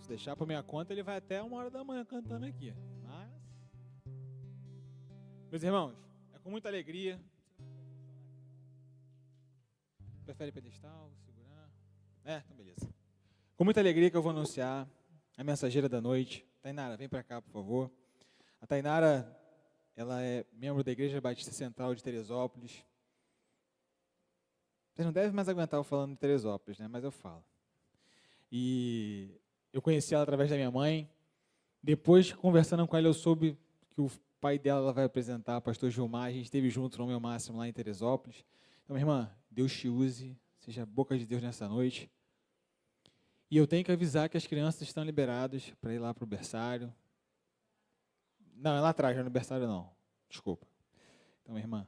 Se deixar por minha conta, ele vai até 1h da manhã cantando aqui. Mas, meus irmãos, é com muita alegria. Prefere pedestal, segurar? Então beleza. Com muita alegria que eu vou anunciar a mensageira da noite. Tainara, vem para cá, por favor. A Tainara, ela é membro da Igreja Batista Central de Teresópolis. Vocês não devem mais aguentar eu falando de Teresópolis, né? Mas eu falo. E eu conheci ela através da minha mãe. Depois, conversando com ela, eu soube que o pai dela ela vai apresentar, o pastor Gilmar. A gente esteve junto no meu máximo lá em Teresópolis. Então, minha irmã, Deus te use, seja a boca de Deus nessa noite. E eu tenho que avisar que as crianças estão liberadas para ir lá para o berçário. Não, é lá atrás, não é no berçário não. Desculpa. Então, minha irmã.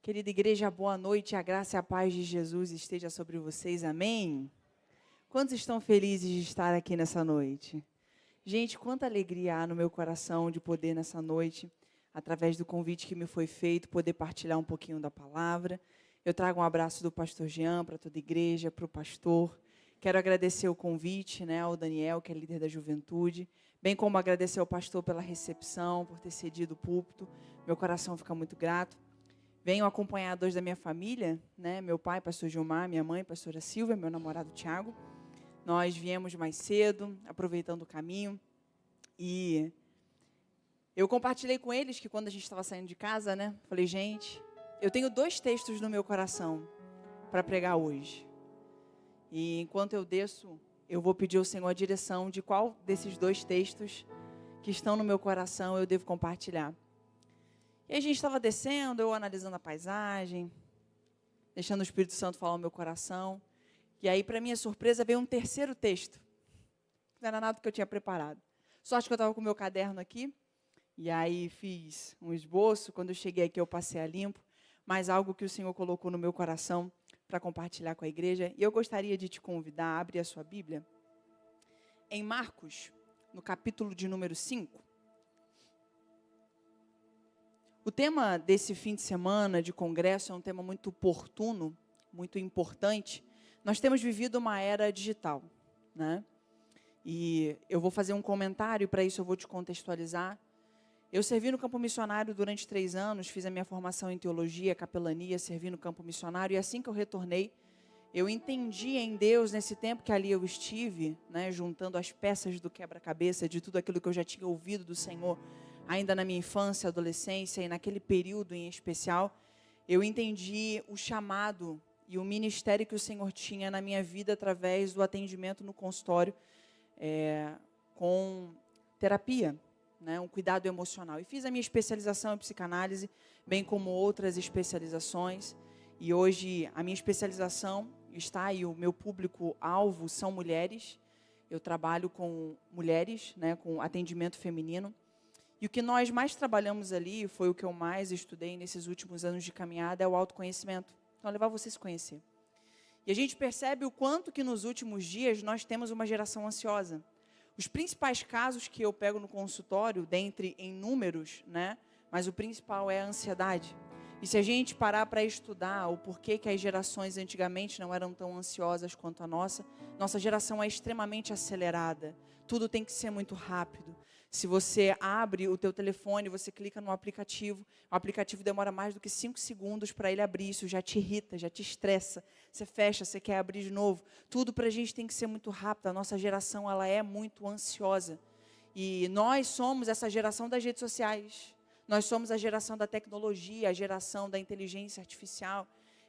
Querida igreja, boa noite, a graça e a paz de Jesus esteja sobre vocês, amém? Quantos estão felizes de estar aqui nessa noite? Gente, quanta alegria há no meu coração de poder nessa noite, através do convite que me foi feito, poder partilhar um pouquinho da palavra. Eu trago um abraço do pastor Jean para toda a igreja, para o pastor. Quero agradecer o convite, ao Daniel, que é líder da juventude, bem como agradecer ao pastor pela recepção, por ter cedido o púlpito. Meu coração fica muito grato. Venho acompanhados da minha família, meu pai, pastor Gilmar, minha mãe, pastora Silvia, meu namorado Tiago. Nós viemos mais cedo, aproveitando o caminho. E eu compartilhei com eles que quando a gente estava saindo de casa, falei, gente, eu tenho 2 textos no meu coração para pregar hoje. E enquanto eu desço, eu vou pedir ao Senhor a direção de qual desses 2 textos que estão no meu coração eu devo compartilhar. E a gente estava descendo, eu analisando a paisagem, deixando o Espírito Santo falar no meu coração. E aí, para minha surpresa, veio um 3º texto. Não era nada que eu tinha preparado. Sorte que eu estava com o meu caderno aqui. E aí fiz um esboço. Quando eu cheguei aqui, eu passei a limpo. Mas algo que o Senhor colocou no meu coração para compartilhar com a igreja. E eu gostaria de te convidar a abrir a sua Bíblia. Em Marcos, no capítulo de número 5. O tema desse fim de semana de congresso é um tema muito oportuno, muito importante. Nós temos vivido uma era digital, E eu vou fazer um comentário, para isso eu vou te contextualizar. Eu servi no campo missionário durante 3 anos, fiz a minha formação em teologia, capelania, servi no campo missionário, e assim que eu retornei, eu entendi em Deus, nesse tempo que ali eu estive, juntando as peças do quebra-cabeça, de tudo aquilo que eu já tinha ouvido do Senhor, ainda na minha infância, adolescência e naquele período em especial, eu entendi o chamado e o ministério que o Senhor tinha na minha vida através do atendimento no consultório com terapia, um cuidado emocional. E fiz a minha especialização em psicanálise, bem como outras especializações. E hoje a minha especialização está e o meu público-alvo são mulheres. Eu trabalho com mulheres, com atendimento feminino. E o que nós mais trabalhamos ali, foi o que eu mais estudei nesses últimos anos de caminhada, é o autoconhecimento. Então, levar você a se conhecer. E a gente percebe o quanto que nos últimos dias nós temos uma geração ansiosa. Os principais casos que eu pego no consultório, dentre em números, mas o principal é a ansiedade. E se a gente parar para estudar o porquê que as gerações antigamente não eram tão ansiosas quanto a nossa geração é extremamente acelerada. Tudo tem que ser muito rápido. Se você abre o teu telefone, você clica no aplicativo, o aplicativo demora mais do que 5 segundos para ele abrir, isso já te irrita, já te estressa, você fecha, você quer abrir de novo. Tudo para a gente tem que ser muito rápido, a nossa geração ela é muito ansiosa. E nós somos essa geração das redes sociais, nós somos a geração da tecnologia, a geração da inteligência artificial.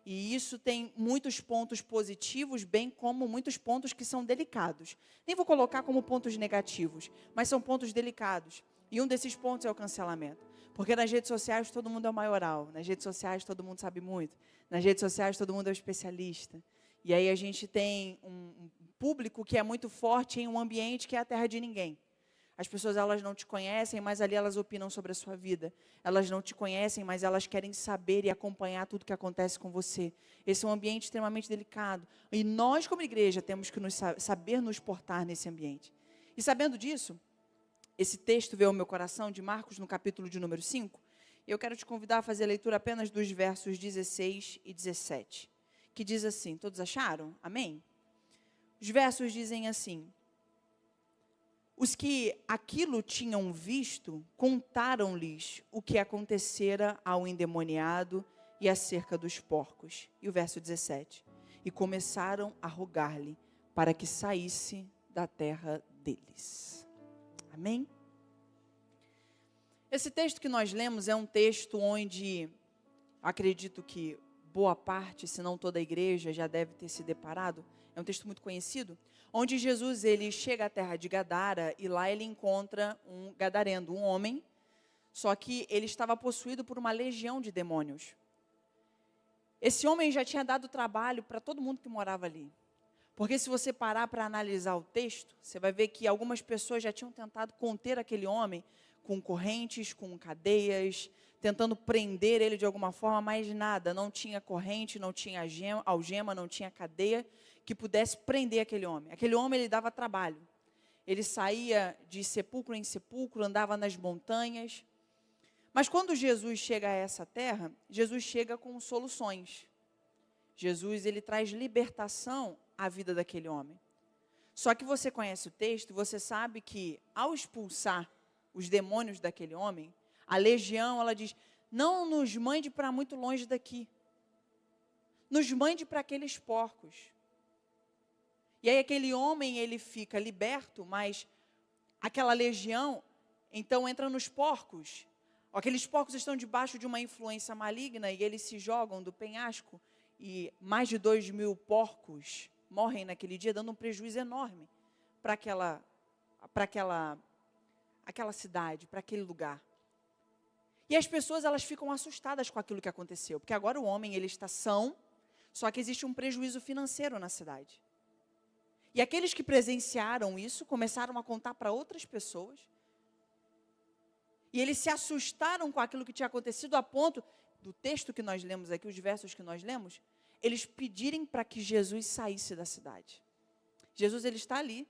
E isso tem muitos pontos positivos, bem como muitos pontos que são delicados. Nem vou colocar como pontos negativos, mas são pontos delicados. E um desses pontos é o cancelamento. Porque nas redes sociais todo mundo é o maioral, nas redes sociais todo mundo sabe muito, nas redes sociais todo mundo é o especialista. E aí a gente tem um público que é muito forte em um ambiente que é a terra de ninguém. As pessoas, elas não te conhecem, mas ali elas opinam sobre a sua vida. Elas não te conhecem, mas elas querem saber e acompanhar tudo que acontece com você. Esse é um ambiente extremamente delicado. E nós, como igreja, temos que saber nos portar nesse ambiente. E sabendo disso, esse texto veio ao meu coração, de Marcos, no capítulo de número 5. Eu quero te convidar a fazer a leitura apenas dos versos 16 e 17. que diz assim, todos acharam? Amém? Os versos dizem assim: os que aquilo tinham visto, contaram-lhes o que acontecera ao endemoniado e acerca dos porcos. E o verso 17. E começaram a rogar-lhe para que saísse da terra deles. Amém? Esse texto que nós lemos é um texto onde, acredito que boa parte, se não toda a igreja, já deve ter se deparado. É um texto muito conhecido, onde Jesus ele chega à terra de Gadara e lá ele encontra um gadareno, um homem, só que ele estava possuído por uma legião de demônios. Esse homem já tinha dado trabalho para todo mundo que morava ali. Porque se você parar para analisar o texto, você vai ver que algumas pessoas já tinham tentado conter aquele homem com correntes, com cadeias, tentando prender ele de alguma forma, mas nada, não tinha corrente, não tinha algema, não tinha cadeia que pudesse prender aquele homem. Aquele homem, ele dava trabalho. Ele saía de sepulcro em sepulcro, andava nas montanhas. Mas quando Jesus chega a essa terra, Jesus chega com soluções. Jesus, ele traz libertação à vida daquele homem. Só que você conhece o texto, você sabe que ao expulsar os demônios daquele homem, a legião, ela diz, não nos mande para muito longe daqui. Nos mande para aqueles porcos. E aí aquele homem, ele fica liberto, mas aquela legião, então entra nos porcos. Aqueles porcos estão debaixo de uma influência maligna e eles se jogam do penhasco. E mais de 2.000 porcos morrem naquele dia, dando um prejuízo enorme para aquela cidade, para aquele lugar. E as pessoas, elas ficam assustadas com aquilo que aconteceu, porque agora o homem, ele está são, só que existe um prejuízo financeiro na cidade. E aqueles que presenciaram isso, começaram a contar para outras pessoas, e eles se assustaram com aquilo que tinha acontecido, a ponto do texto que nós lemos aqui, os versos que nós lemos, eles pedirem para que Jesus saísse da cidade. Jesus, ele está ali,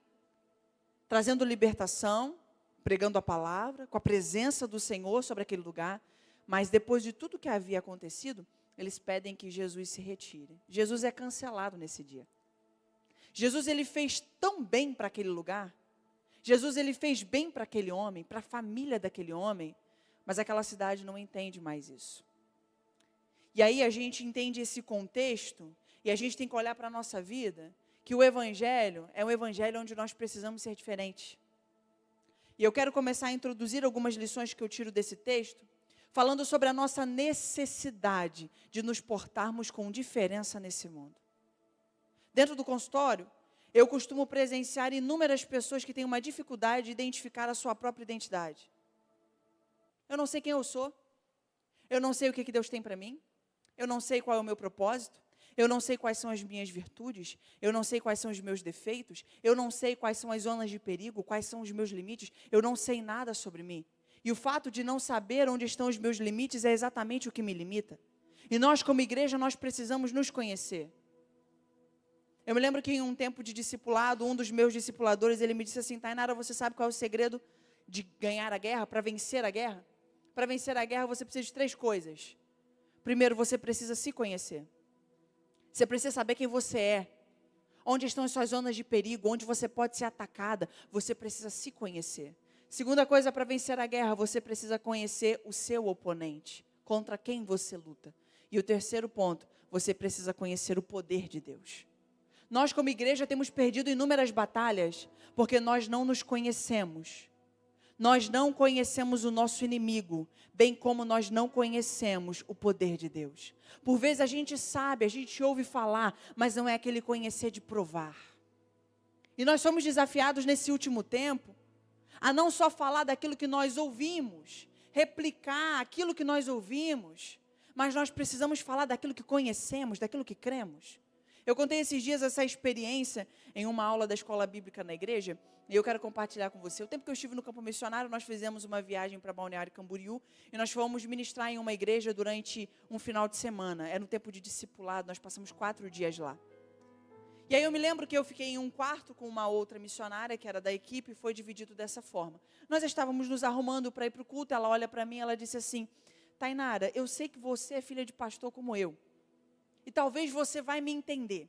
trazendo libertação, pregando a palavra, com a presença do Senhor sobre aquele lugar, mas depois de tudo que havia acontecido, eles pedem que Jesus se retire. Jesus é cancelado nesse dia. Jesus, ele fez tão bem para aquele lugar, Jesus, ele fez bem para aquele homem, para a família daquele homem, mas aquela cidade não entende mais isso. E aí a gente entende esse contexto, e a gente tem que olhar para a nossa vida, que o Evangelho é um Evangelho onde nós precisamos ser diferentes. E eu quero começar a introduzir algumas lições que eu tiro desse texto, falando sobre a nossa necessidade de nos portarmos com diferença nesse mundo. Dentro do consultório, eu costumo presenciar inúmeras pessoas que têm uma dificuldade de identificar a sua própria identidade. Eu não sei quem eu sou, eu não sei o que Deus tem para mim, eu não sei qual é o meu propósito, eu não sei quais são as minhas virtudes, eu não sei quais são os meus defeitos, eu não sei quais são as zonas de perigo, quais são os meus limites, eu não sei nada sobre mim. E o fato de não saber onde estão os meus limites é exatamente o que me limita. E nós, como igreja, nós precisamos nos conhecer. Eu me lembro que em um tempo de discipulado, um dos meus discipuladores, ele me disse assim, Tainara, você sabe qual é o segredo de ganhar a guerra, para vencer a guerra? Para vencer a guerra, você precisa de 3 coisas. Primeiro, você precisa se conhecer. Você precisa saber quem você é. Onde estão as suas zonas de perigo, onde você pode ser atacada. Você precisa se conhecer. Segunda coisa, para vencer a guerra, você precisa conhecer o seu oponente. Contra quem você luta. E o terceiro ponto, você precisa conhecer o poder de Deus. Nós, como igreja, temos perdido inúmeras batalhas, porque nós não nos conhecemos. Nós não conhecemos o nosso inimigo, bem como nós não conhecemos o poder de Deus. Por vezes a gente sabe, a gente ouve falar, mas não é aquele conhecer de provar. E nós somos desafiados nesse último tempo, a não só falar daquilo que nós ouvimos, replicar aquilo que nós ouvimos, mas nós precisamos falar daquilo que conhecemos, daquilo que cremos. Eu contei esses dias essa experiência em uma aula da escola bíblica na igreja, e eu quero compartilhar com você. O tempo que eu estive no campo missionário, nós fizemos uma viagem para Balneário Camboriú, e nós fomos ministrar em uma igreja durante um final de semana. Era um tempo de discipulado, nós passamos 4 dias lá. E aí eu me lembro que eu fiquei em um quarto com uma outra missionária, que era da equipe, e foi dividido dessa forma. Nós estávamos nos arrumando para ir para o culto, ela olha para mim, ela disse assim, Tainara, eu sei que você é filha de pastor como eu. e talvez você vai me entender.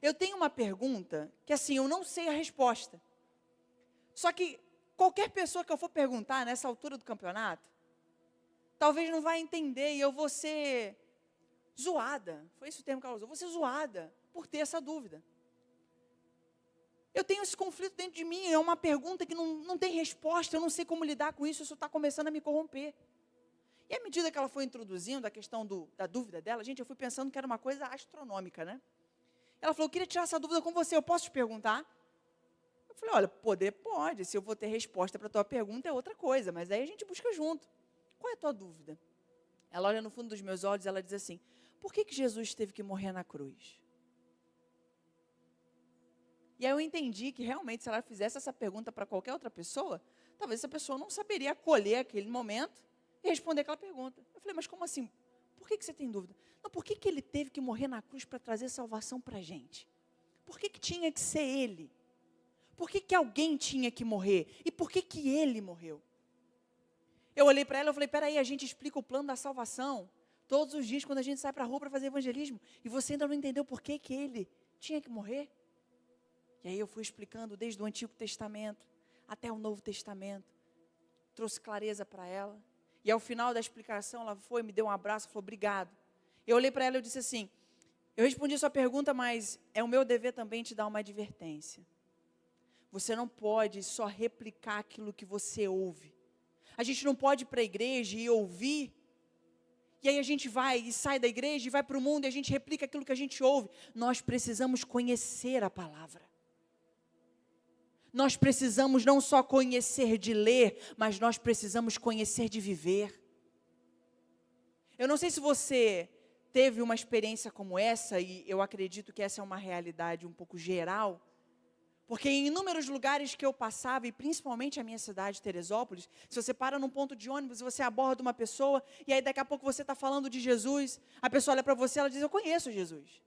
Eu tenho uma pergunta que, assim, eu não sei a resposta. Só que qualquer pessoa que eu for perguntar nessa altura do campeonato, talvez não vai entender e eu vou ser zoada. Foi esse o termo que ela usou. Vou ser zoada por ter essa dúvida. Eu tenho esse conflito dentro de mim, é uma pergunta que não tem resposta, eu não sei como lidar com isso está começando a me corromper. E à medida que ela foi introduzindo a questão da dúvida dela, gente, eu fui pensando que era uma coisa astronômica, né? Ela falou, eu queria tirar essa dúvida com você, eu posso te perguntar? Eu falei, olha, poder pode, se eu vou ter resposta para a tua pergunta é outra coisa, mas aí a gente busca junto. Qual é a tua dúvida? Ela olha no fundo dos meus olhos e ela diz assim, por que Jesus teve que morrer na cruz? E aí eu entendi que realmente se ela fizesse essa pergunta para qualquer outra pessoa, talvez essa pessoa não saberia acolher aquele momento e responder aquela pergunta. Eu falei, mas como assim? Por que você tem dúvida? Não, por que ele teve que morrer na cruz para trazer salvação para a gente? Por que tinha que ser ele? Por que alguém tinha que morrer? E por que ele morreu? Eu olhei para ela e falei, peraí, a gente explica o plano da salvação todos os dias quando a gente sai para a rua para fazer evangelismo. E você ainda não entendeu por que ele tinha que morrer? E aí eu fui explicando desde o Antigo Testamento até o Novo Testamento. Trouxe clareza para ela. E ao final da explicação, ela foi, me deu um abraço, falou, obrigado. Eu olhei para ela e eu disse assim, eu respondi a sua pergunta, mas é o meu dever também te dar uma advertência. Você não pode só replicar aquilo que você ouve. A gente não pode ir para a igreja e ouvir, e aí a gente vai e sai da igreja e vai para o mundo e a gente replica aquilo que a gente ouve. Nós precisamos conhecer a palavra. Nós precisamos não só conhecer de ler, mas nós precisamos conhecer de viver. Eu não sei se você teve uma experiência como essa, e eu acredito que essa é uma realidade um pouco geral, porque em inúmeros lugares que eu passava, e principalmente a minha cidade, Teresópolis, se você para num ponto de ônibus e você aborda uma pessoa, e aí daqui a pouco você está falando de Jesus, a pessoa olha para você e ela diz, eu conheço Jesus.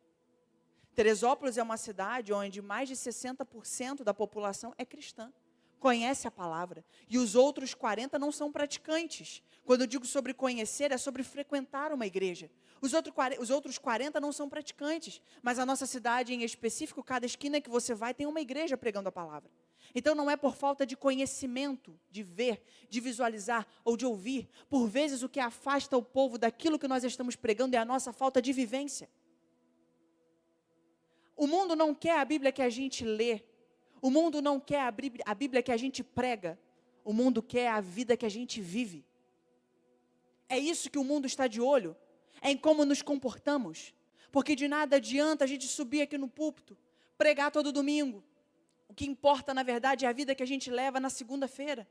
Teresópolis é uma cidade onde mais de 60% da população é cristã, conhece a palavra, e os outros 40% não são praticantes. Quando eu digo sobre conhecer, é sobre frequentar uma igreja. Os outros 40% não são praticantes, mas a nossa cidade em específico, cada esquina que você vai tem uma igreja pregando a palavra. Então não é por falta de conhecimento, de ver, de visualizar ou de ouvir. Por vezes o que afasta o povo daquilo que nós estamos pregando é a nossa falta de vivência. O mundo não quer a Bíblia que a gente lê. O mundo não quer a Bíblia que a gente prega. O mundo quer a vida que a gente vive. É isso que o mundo está de olho. É em como nos comportamos. Porque de nada adianta a gente subir aqui no púlpito, pregar todo domingo. O que importa, na verdade, é a vida que a gente leva na segunda-feira.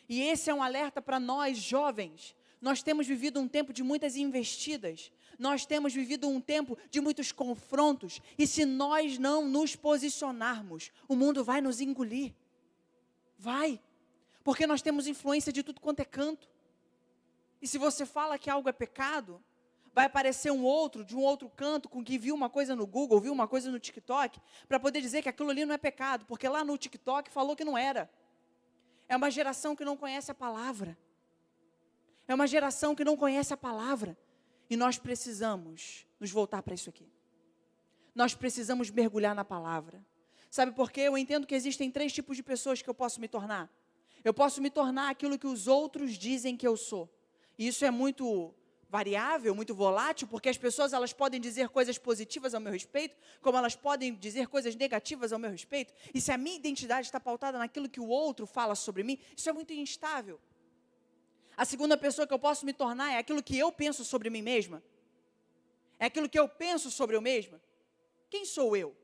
E esse é um alerta para nós, jovens. Nós temos vivido um tempo de muitas investidas. Nós temos vivido um tempo de muitos confrontos. E se nós não nos posicionarmos, o mundo vai nos engolir. Vai. Porque nós temos influência de tudo quanto é canto. E se você fala que algo é pecado, vai aparecer um outro, de um outro canto, com que viu uma coisa no Google, viu uma coisa no TikTok, para poder dizer que aquilo ali não é pecado. Porque lá no TikTok falou que não era. É uma geração que não conhece a palavra. É uma geração que não conhece a palavra. E nós precisamos nos voltar para isso aqui. Nós precisamos mergulhar na palavra. Sabe por quê? Eu entendo que existem 3 tipos de pessoas que eu posso me tornar. Eu posso me tornar aquilo que os outros dizem que eu sou. E isso é muito variável, muito volátil, porque as pessoas elas podem dizer coisas positivas ao meu respeito, como elas podem dizer coisas negativas ao meu respeito. E se a minha identidade está pautada naquilo que o outro fala sobre mim, isso é muito instável. A segunda pessoa que eu posso me tornar é aquilo que eu penso sobre mim mesma. É aquilo que eu penso sobre eu mesma. Quem sou eu?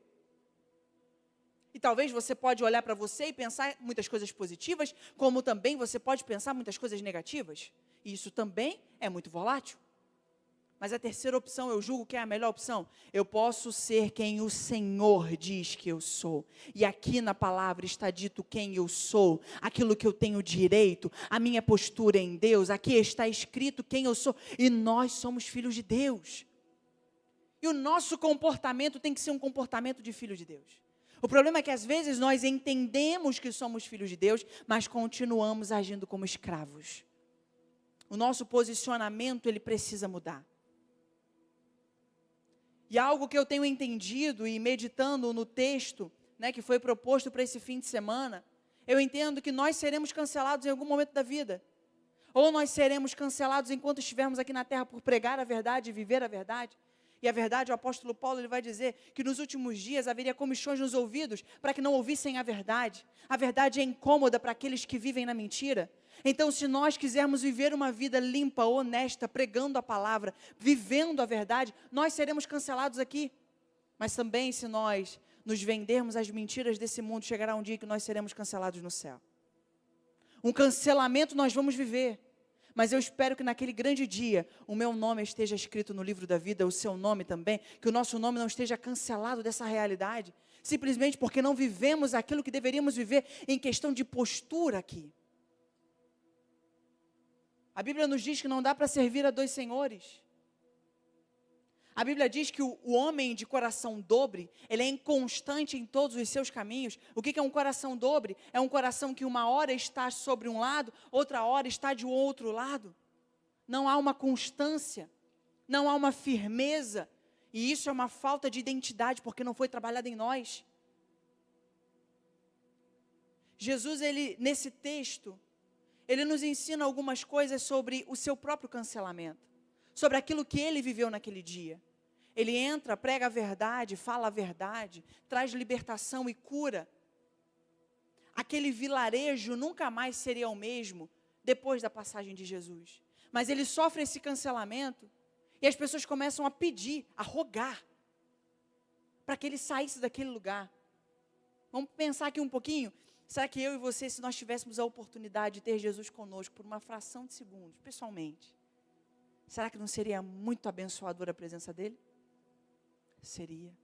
E talvez você pode olhar para você e pensar muitas coisas positivas, como também você pode pensar muitas coisas negativas. E isso também é muito volátil. Mas a terceira opção, eu julgo que é a melhor opção. Eu posso ser quem o Senhor diz que eu sou. E aqui na palavra está dito quem eu sou, aquilo que eu tenho direito, a minha postura em Deus. Aqui está escrito quem eu sou. E nós somos filhos de Deus. E o nosso comportamento tem que ser um comportamento de filho de Deus. O problema é que às vezes nós entendemos que somos filhos de Deus, mas continuamos agindo como escravos. O nosso posicionamento, ele precisa mudar. E algo que eu tenho entendido e meditando no texto, né, que foi proposto para esse fim de semana, eu entendo que nós seremos cancelados em algum momento da vida. Ou nós seremos cancelados enquanto estivermos aqui na terra por pregar a verdade e viver a verdade. E a verdade, o apóstolo Paulo ele vai dizer que nos últimos dias haveria comichões nos ouvidos para que não ouvissem a verdade. A verdade é incômoda para aqueles que vivem na mentira. Então, se nós quisermos viver uma vida limpa, honesta, pregando a palavra, vivendo a verdade, nós seremos cancelados aqui. Mas também, se nós nos vendermos às mentiras desse mundo, chegará um dia que nós seremos cancelados no céu. Um cancelamento nós vamos viver. Mas eu espero que naquele grande dia, o meu nome esteja escrito no livro da vida, o seu nome também, que o nosso nome não esteja cancelado dessa realidade, simplesmente porque não vivemos aquilo que deveríamos viver em questão de postura aqui. A Bíblia nos diz que não dá para servir a dois senhores. A Bíblia diz que o homem de coração dobre, ele é inconstante em todos os seus caminhos. O que é um coração dobre? É um coração que uma hora está sobre um lado, outra hora está de outro lado. Não há uma constância, não há uma firmeza. E isso é uma falta de identidade, porque não foi trabalhado em nós. Jesus, nesse texto, ele nos ensina algumas coisas sobre o seu próprio cancelamento, sobre aquilo que ele viveu naquele dia. Ele entra, prega a verdade, fala a verdade, traz libertação e cura. Aquele vilarejo nunca mais seria o mesmo depois da passagem de Jesus. Mas ele sofre esse cancelamento e as pessoas começam a pedir, a rogar, para que ele saísse daquele lugar. Vamos pensar aqui um pouquinho. Será que eu e você, se nós tivéssemos a oportunidade de ter Jesus conosco por uma fração de segundos, pessoalmente, será que não seria muito abençoadora a presença dele? Seria.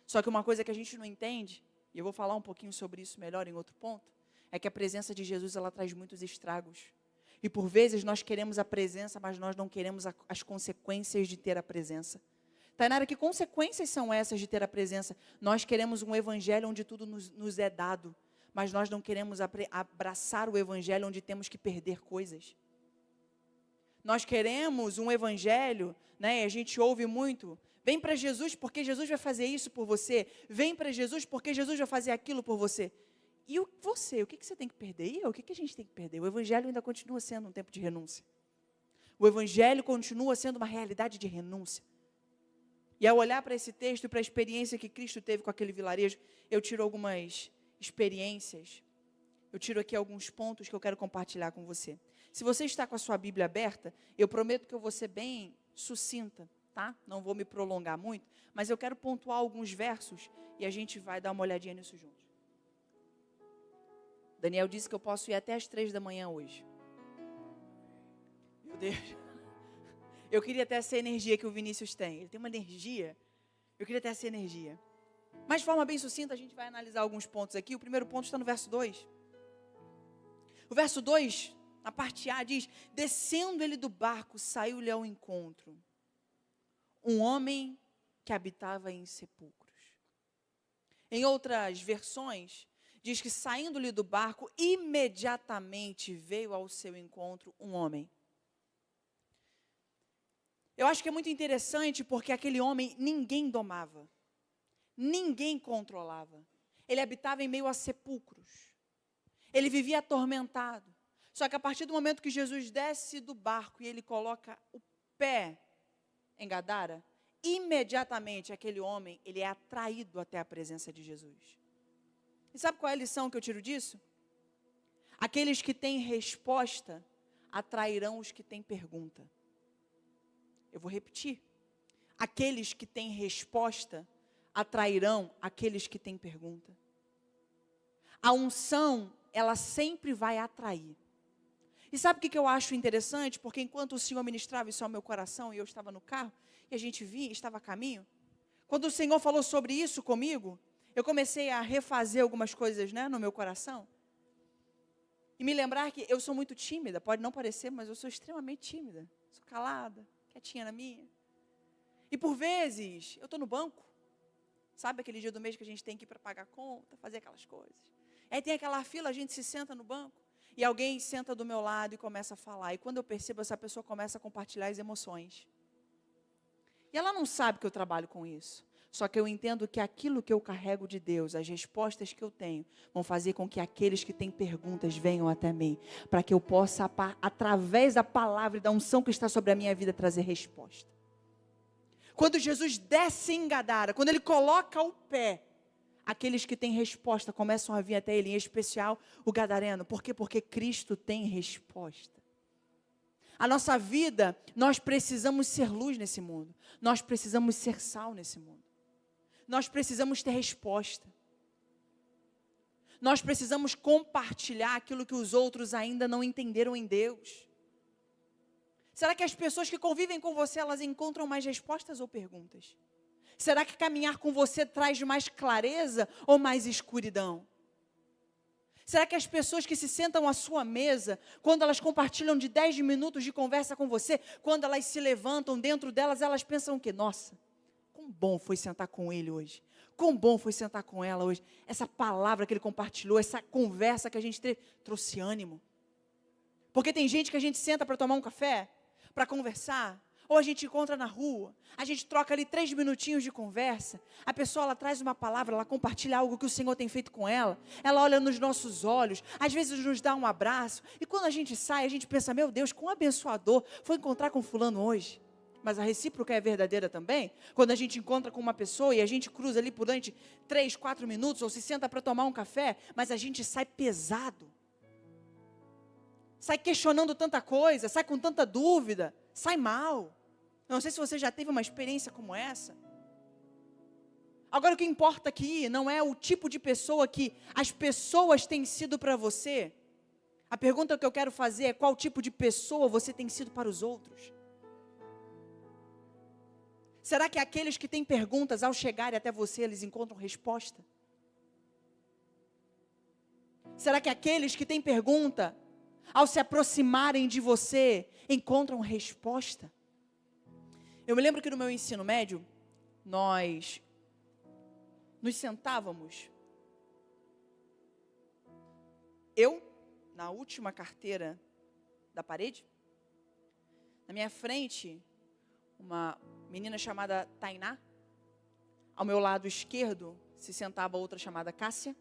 Só que uma coisa que a gente não entende, e eu vou falar um pouquinho sobre isso melhor em outro ponto, é que a presença de Jesus, ela traz muitos estragos. E por vezes nós queremos a presença, mas nós não queremos as consequências de ter a presença. Tainara, que consequências são essas de ter a presença? Nós queremos um evangelho onde tudo nos é dado, mas nós não queremos abraçar o evangelho onde temos que perder coisas. Nós queremos um evangelho, né, e a gente ouve muito, vem para Jesus porque Jesus vai fazer isso por você, vem para Jesus porque Jesus vai fazer aquilo por você. E você, o que você tem que perder? E eu, o que a gente tem que perder? O evangelho ainda continua sendo um tempo de renúncia. O evangelho continua sendo uma realidade de renúncia. E ao olhar para esse texto e para a experiência que Cristo teve com aquele vilarejo, eu tiro algumas experiências, eu tiro aqui alguns pontos que eu quero compartilhar com você. Se você está com a sua Bíblia aberta, eu prometo que eu vou ser bem sucinta, tá? Não vou me prolongar muito, mas eu quero pontuar alguns versos e a gente vai dar uma olhadinha nisso juntos. Daniel disse que eu posso ir até às 3 da manhã hoje. Meu Deus. Eu queria ter essa energia que o Vinícius tem. Ele tem uma energia. Eu queria ter essa energia. Mas de forma bem sucinta, a gente vai analisar alguns pontos aqui. O primeiro ponto está no verso 2. O verso 2, na parte A, diz: descendo ele do barco, saiu-lhe ao encontro um homem que habitava em sepulcros. Em outras versões, diz que saindo-lhe do barco, imediatamente veio ao seu encontro um homem. Eu acho que é muito interessante porque aquele homem ninguém domava, ninguém controlava. Ele habitava em meio a sepulcros. Ele vivia atormentado. Só que a partir do momento que Jesus desce do barco e ele coloca o pé em Gadara, imediatamente aquele homem, ele é atraído até a presença de Jesus. E sabe qual é a lição que eu tiro disso? Aqueles que têm resposta atrairão os que têm pergunta. Eu vou repetir. Aqueles que têm resposta atrairão aqueles que têm pergunta. A unção, ela sempre vai atrair. E sabe o que eu acho interessante? Porque enquanto o Senhor ministrava isso ao meu coração e eu estava no carro, e a gente vinha, estava a caminho, quando o Senhor falou sobre isso comigo, eu comecei a refazer algumas coisas, né, no meu coração. E me lembrar que eu sou muito tímida, pode não parecer, mas eu sou extremamente tímida. Sou calada, quietinha na minha. E por vezes, eu estou no banco, sabe aquele dia do mês que a gente tem que ir para pagar a conta, fazer aquelas coisas. Aí tem aquela fila, a gente se senta no banco, e alguém senta do meu lado e começa a falar. E quando eu percebo, essa pessoa começa a compartilhar as emoções. E ela não sabe que eu trabalho com isso. Só que eu entendo que aquilo que eu carrego de Deus, as respostas que eu tenho, vão fazer com que aqueles que têm perguntas venham até mim, para que eu possa, através da palavra e da unção que está sobre a minha vida, trazer resposta. Quando Jesus desce em Gadara, quando ele coloca o pé, aqueles que têm resposta começam a vir até ele, em especial o gadareno. Por quê? Porque Cristo tem resposta. A nossa vida, nós precisamos ser luz nesse mundo. Nós precisamos ser sal nesse mundo. Nós precisamos ter resposta. Nós precisamos compartilhar aquilo que os outros ainda não entenderam em Deus. Será que as pessoas que convivem com você, elas encontram mais respostas ou perguntas? Será que caminhar com você traz mais clareza ou mais escuridão? Será que as pessoas que se sentam à sua mesa, quando elas compartilham de 10 minutos de conversa com você, quando elas se levantam dentro delas, elas pensam o quê? Nossa, quão bom foi sentar com ele hoje. Quão bom foi sentar com ela hoje. Essa palavra que ele compartilhou, essa conversa que a gente teve, trouxe ânimo. Porque tem gente que a gente senta para tomar um café, para conversar, ou a gente encontra na rua, a gente troca ali 3 minutinhos de conversa, a pessoa ela traz uma palavra, ela compartilha algo que o Senhor tem feito com ela olha nos nossos olhos, às vezes nos dá um abraço, e quando a gente sai, a gente pensa, meu Deus, quão abençoador foi encontrar com fulano hoje. Mas a recíproca é verdadeira também, quando a gente encontra com uma pessoa e a gente cruza ali por durante 3, 4 minutos, ou se senta para tomar um café, mas a gente sai pesado, sai questionando tanta coisa, sai com tanta dúvida, sai mal. Não sei se você já teve uma experiência como essa. Agora o que importa aqui não é o tipo de pessoa que as pessoas têm sido para você. A pergunta que eu quero fazer é qual tipo de pessoa você tem sido para os outros. Será que aqueles que têm perguntas, ao chegarem até você, eles encontram resposta? Será que aqueles que têm pergunta, ao se aproximarem de você, encontram resposta? Eu me lembro que no meu ensino médio, nós nos sentávamos, eu, na última carteira da parede, na minha frente, uma menina chamada Tainá, ao meu lado esquerdo se sentava outra chamada Cássia,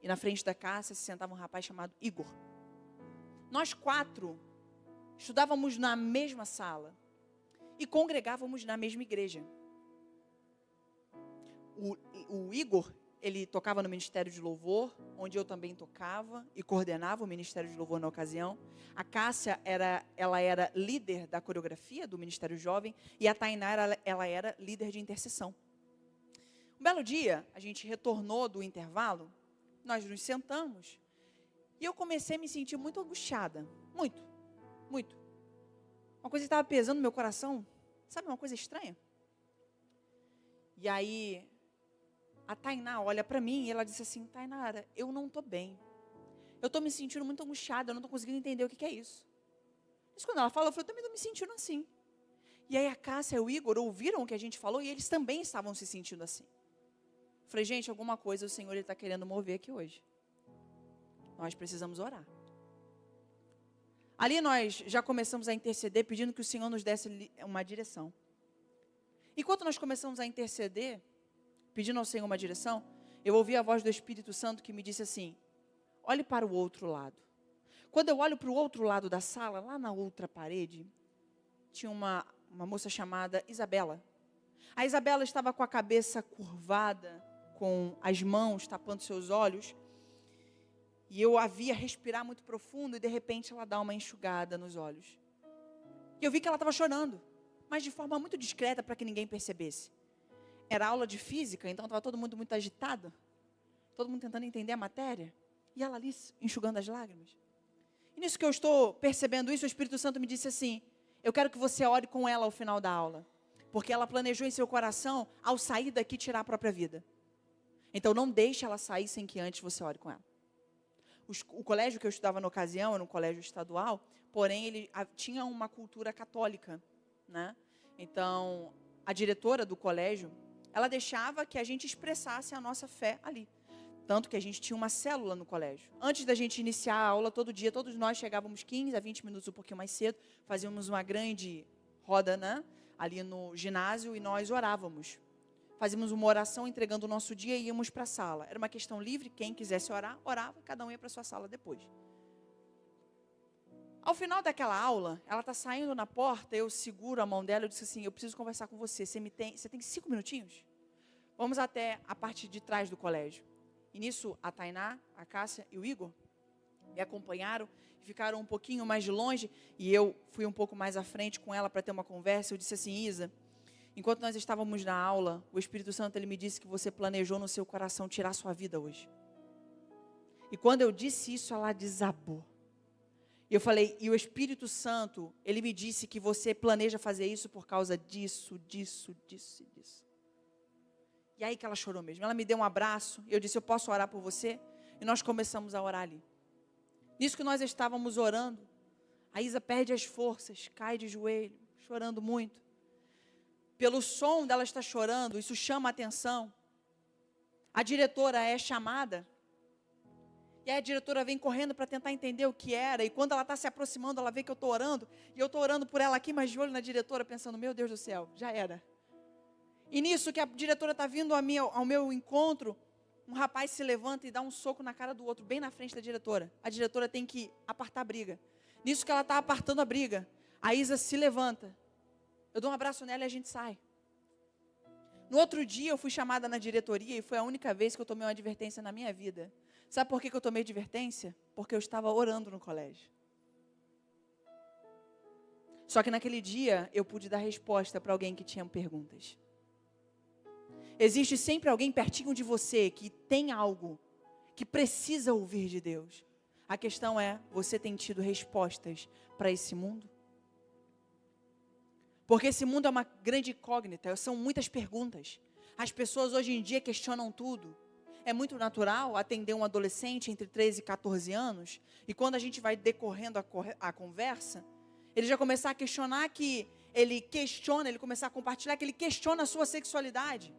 e na frente da Cássia se sentava um rapaz chamado Igor. Nós 4 estudávamos na mesma sala e congregávamos na mesma igreja. O Igor, ele tocava no Ministério de Louvor, onde eu também tocava e coordenava o Ministério de Louvor na ocasião. A Cássia, ela era líder da coreografia do Ministério Jovem, e a Tainá, ela era líder de intercessão. Um belo dia, a gente retornou do intervalo, nós nos sentamos, e eu comecei a me sentir muito angustiada, muito. Uma coisa estava pesando no meu coração, sabe, uma coisa estranha? E aí, a Tainá olha para mim e ela disse assim, Tainara, eu não estou bem. Eu estou me sentindo muito angustiada, eu não estou conseguindo entender o que é isso. Isso quando ela falou, eu falei, eu também estou me sentindo assim. E aí a Cássia e o Igor ouviram o que a gente falou e eles também estavam se sentindo assim. Eu falei, gente, alguma coisa o Senhor está querendo mover aqui hoje. Nós precisamos orar. Ali nós já começamos a interceder, pedindo que o Senhor nos desse uma direção. Enquanto nós começamos a interceder, pedindo ao Senhor uma direção, eu ouvi a voz do Espírito Santo que me disse assim, olhe para o outro lado. Quando eu olho para o outro lado da sala, lá na outra parede, tinha uma moça chamada Isabela. A Isabela estava com a cabeça curvada, com as mãos tapando seus olhos, e eu a via respirar muito profundo, e de repente ela dá uma enxugada nos olhos. E eu vi que ela estava chorando, mas de forma muito discreta para que ninguém percebesse. Era aula de física, então estava todo mundo muito agitado, todo mundo tentando entender a matéria, e ela ali enxugando as lágrimas. E nisso que eu estou percebendo isso, o Espírito Santo me disse assim, eu quero que você ore com ela ao final da aula, porque ela planejou em seu coração, ao sair daqui, tirar a própria vida. Então não deixe ela sair sem que antes você ore com ela. O colégio que eu estudava na ocasião, era um colégio estadual, porém ele tinha uma cultura católica, né? Então, a diretora do colégio, ela deixava que a gente expressasse a nossa fé ali. Tanto que a gente tinha uma célula no colégio. Antes da gente iniciar a aula todo dia, todos nós chegávamos 15 a 20 minutos um pouquinho mais cedo, fazíamos uma grande roda, né? ali no ginásio e nós orávamos. Fazíamos uma oração entregando o nosso dia e íamos para a sala. Era uma questão livre, quem quisesse orar, orava, cada um ia para a sua sala depois. Ao final daquela aula, ela está saindo na porta, eu seguro a mão dela, eu disse assim, eu preciso conversar com você, você tem 5 minutinhos? Vamos até a parte de trás do colégio. E nisso, a Tainá, a Cássia e o Igor me acompanharam, ficaram um pouquinho mais de longe, e eu fui um pouco mais à frente com ela para ter uma conversa. Eu disse assim, Isa, enquanto nós estávamos na aula, o Espírito Santo ele me disse que você planejou no seu coração tirar sua vida hoje. E quando eu disse isso, ela desabou. E eu falei, e o Espírito Santo, ele me disse que você planeja fazer isso por causa disso, disso, disso e disso. E aí que ela chorou mesmo. Ela me deu um abraço, eu disse, eu posso orar por você? E nós começamos a orar ali. Nisso que nós estávamos orando, a Isa perde as forças, cai de joelho, chorando muito. Pelo som dela estar chorando, isso chama a atenção. A diretora é chamada. E aí a diretora vem correndo para tentar entender o que era. E quando ela está se aproximando, ela vê que eu estou orando. E eu estou orando por ela aqui, mas de olho na diretora, pensando, meu Deus do céu, já era. E nisso que a diretora está vindo ao meu encontro, um rapaz se levanta e dá um soco na cara do outro, bem na frente da diretora. A diretora tem que apartar a briga. Nisso que ela está apartando a briga, a Isa se levanta. Eu dou um abraço nela e a gente sai. No outro dia eu fui chamada na diretoria e foi a única vez que eu tomei uma advertência na minha vida. Sabe por que eu tomei advertência? Porque eu estava orando no colégio. Só que naquele dia eu pude dar resposta para alguém que tinha perguntas. Existe sempre alguém pertinho de você que tem algo que precisa ouvir de Deus. A questão é, você tem tido respostas para esse mundo? Porque esse mundo é uma grande incógnita, são muitas perguntas. As pessoas hoje em dia questionam tudo. É muito natural atender um adolescente entre 13 e 14 anos, e quando a gente vai decorrendo a conversa, ele já começar a questionar que ele começar a compartilhar que ele questiona a sua sexualidade.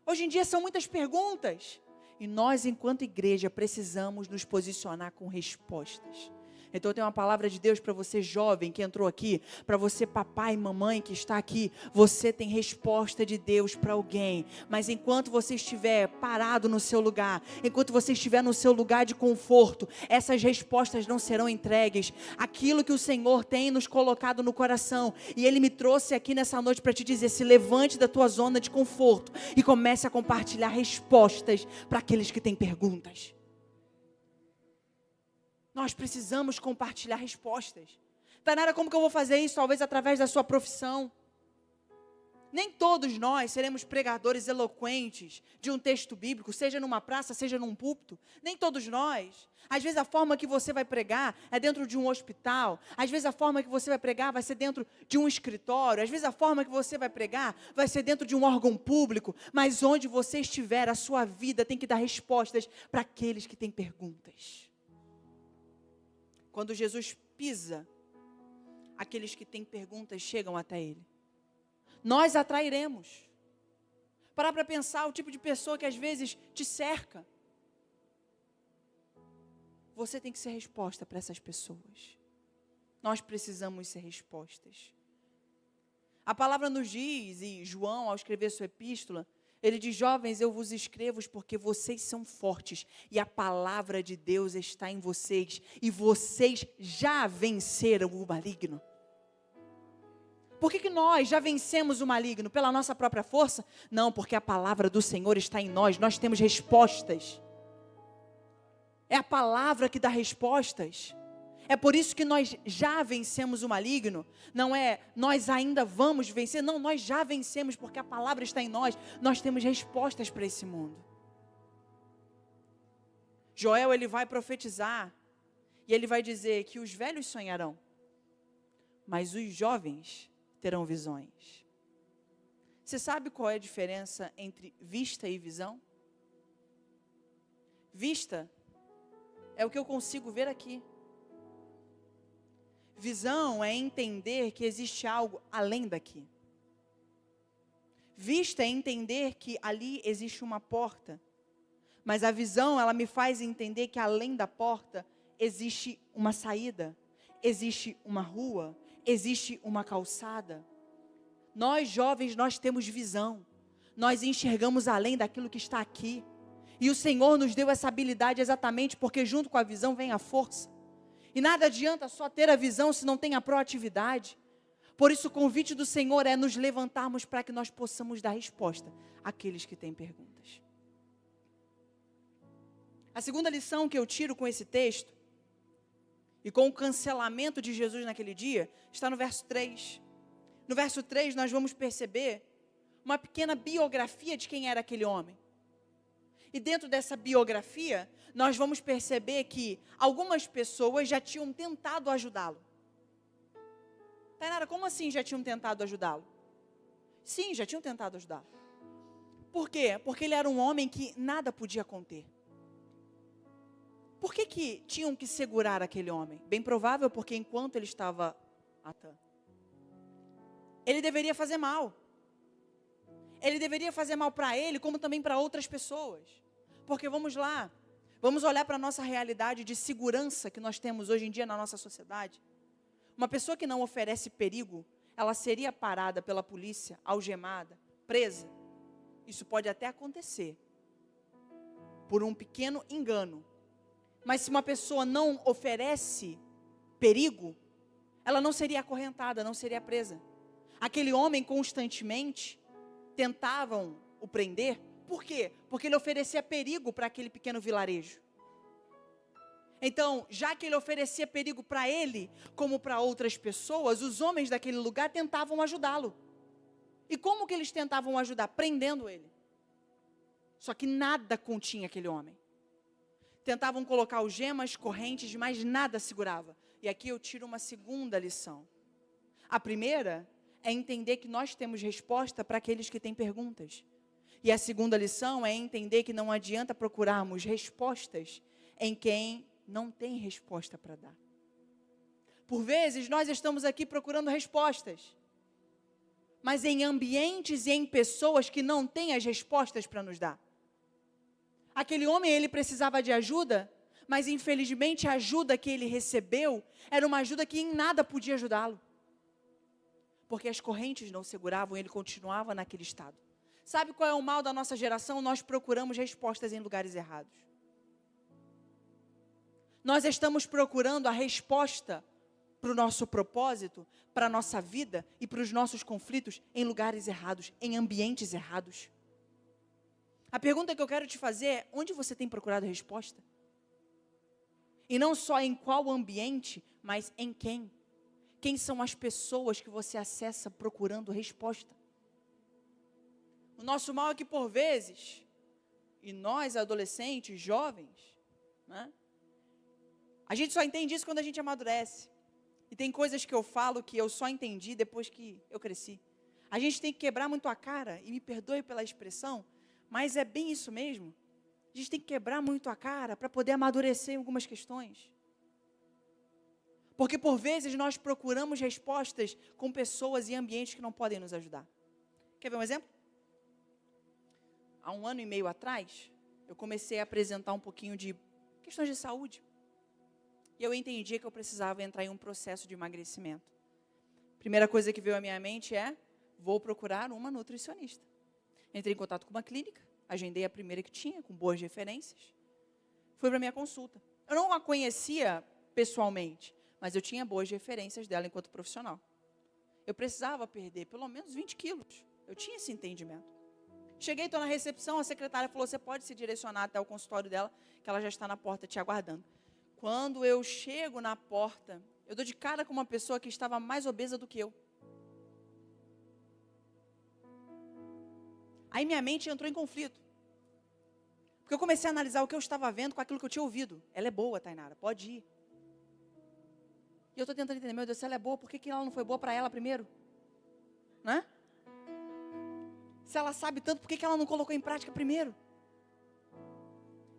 Hoje em dia são muitas perguntas, e nós, enquanto igreja, precisamos nos posicionar com respostas. Então eu tenho uma palavra de Deus para você jovem que entrou aqui, para você papai e mamãe que está aqui, você tem resposta de Deus para alguém, mas enquanto você estiver parado no seu lugar, enquanto você estiver no seu lugar de conforto, essas respostas não serão entregues. Aquilo que o Senhor tem nos colocado no coração, e Ele me trouxe aqui nessa noite para te dizer, se levante da tua zona de conforto e comece a compartilhar respostas para aqueles que têm perguntas. Nós precisamos compartilhar respostas. Tainara, como que eu vou fazer isso? Talvez através da sua profissão. Nem todos nós seremos pregadores eloquentes de um texto bíblico, seja numa praça, seja num púlpito. Nem todos nós. Às vezes a forma que você vai pregar é dentro de um hospital. Às vezes a forma que você vai pregar vai ser dentro de um escritório. Às vezes a forma que você vai pregar vai ser dentro de um órgão público. Mas onde você estiver, a sua vida tem que dar respostas para aqueles que têm perguntas. Quando Jesus pisa, aqueles que têm perguntas chegam até Ele. Nós atrairemos. Parar para pensar o tipo de pessoa que às vezes te cerca. Você tem que ser resposta para essas pessoas. Nós precisamos ser respostas. A palavra nos diz, e João, ao escrever sua epístola, ele diz, jovens, eu vos escrevo porque vocês são fortes e a palavra de Deus está em vocês e vocês já venceram o maligno. Por que nós já vencemos o maligno? Pela nossa própria força? Não, porque a palavra do Senhor está em nós, nós temos respostas. É a palavra que dá respostas. É por isso que nós já vencemos o maligno. Não é nós ainda vamos vencer. Não, nós já vencemos porque a palavra está em nós. Nós temos respostas para esse mundo. Joel, ele vai profetizar. E ele vai dizer que os velhos sonharão. Mas os jovens terão visões. Você sabe qual é a diferença entre vista e visão? Vista é o que eu consigo ver aqui. Visão é entender que existe algo além daqui. Vista é entender que ali existe uma porta. Mas a visão, ela me faz entender que além da porta existe uma saída, existe uma rua, existe uma calçada. Nós jovens, nós temos visão. Nós enxergamos além daquilo que está aqui. E o Senhor nos deu essa habilidade exatamente porque junto com a visão vem a força. E nada adianta só ter a visão se não tem a proatividade. Por isso o convite do Senhor é nos levantarmos para que nós possamos dar resposta àqueles que têm perguntas. A segunda lição que eu tiro com esse texto, e com o cancelamento de Jesus naquele dia, está no verso 3. No verso 3 nós vamos perceber uma pequena biografia de quem era aquele homem. E dentro dessa biografia, nós vamos perceber que algumas pessoas já tinham tentado ajudá-lo. Tainara, como assim já tinham tentado ajudá-lo? Sim, já tinham tentado ajudá-lo. Por quê? Porque ele era um homem que nada podia conter. Por que tinham que segurar aquele homem? Bem provável porque enquanto ele estava atando, ele deveria fazer mal. Ele deveria fazer mal para ele, como também para outras pessoas. Porque vamos lá, vamos olhar para a nossa realidade de segurança que nós temos hoje em dia na nossa sociedade. Uma pessoa que não oferece perigo, ela seria parada pela polícia, algemada, presa. Isso pode até acontecer, por um pequeno engano. Mas se uma pessoa não oferece perigo, ela não seria acorrentada, não seria presa. Aquele homem constantemente tentavam o prender. Por quê? Porque ele oferecia perigo para aquele pequeno vilarejo. Então, já que ele oferecia perigo para ele, como para outras pessoas, os homens daquele lugar tentavam ajudá-lo. E como que eles tentavam ajudar? Prendendo ele. Só que nada continha aquele homem. Tentavam colocar algemas, correntes, mas nada segurava. E aqui eu tiro uma segunda lição. A primeira é entender que nós temos resposta para aqueles que têm perguntas. E a segunda lição é entender que não adianta procurarmos respostas em quem não tem resposta para dar. Por vezes nós estamos aqui procurando respostas, mas em ambientes e em pessoas que não têm as respostas para nos dar. Aquele homem, ele precisava de ajuda, mas infelizmente a ajuda que ele recebeu era uma ajuda que em nada podia ajudá-lo. Porque as correntes não seguravam, ele continuava naquele estado. Sabe qual é o mal da nossa geração? Nós procuramos respostas em lugares errados. Nós estamos procurando a resposta para o nosso propósito, para a nossa vida e para os nossos conflitos em lugares errados, em ambientes errados. A pergunta que eu quero te fazer é, onde você tem procurado resposta? E não só em qual ambiente, mas em quem? Quem são as pessoas que você acessa procurando resposta? O nosso mal é que por vezes, e nós adolescentes, jovens, né, a gente só entende isso quando a gente amadurece. E tem coisas que eu falo que eu só entendi depois que eu cresci. A gente tem que quebrar muito a cara, e me perdoe pela expressão, mas é bem isso mesmo. A gente tem que quebrar muito a cara para poder amadurecer em algumas questões. Porque por vezes nós procuramos respostas com pessoas e ambientes que não podem nos ajudar. Quer ver um exemplo? Há 1 ano e meio atrás, eu comecei a apresentar um pouquinho de questões de saúde. E eu entendi que eu precisava entrar em um processo de emagrecimento. Primeira coisa que veio à minha mente é, vou procurar uma nutricionista. Entrei em contato com uma clínica, agendei a primeira que tinha, com boas referências. Fui para a minha consulta. Eu não a conhecia pessoalmente, mas eu tinha boas referências dela enquanto profissional. Eu precisava perder pelo menos 20 quilos. Eu tinha esse entendimento. Cheguei, estou na recepção, a secretária falou, você pode se direcionar até o consultório dela, que ela já está na porta te aguardando. Quando eu chego na porta, eu dou de cara com uma pessoa que estava mais obesa do que eu. Aí minha mente entrou em conflito. Porque eu comecei a analisar o que eu estava vendo com aquilo que eu tinha ouvido. Ela é boa, Tainara, pode ir. E eu estou tentando entender, meu Deus, se ela é boa, por que ela não foi boa para ela primeiro? Né? Se ela sabe tanto, por que ela não colocou em prática primeiro?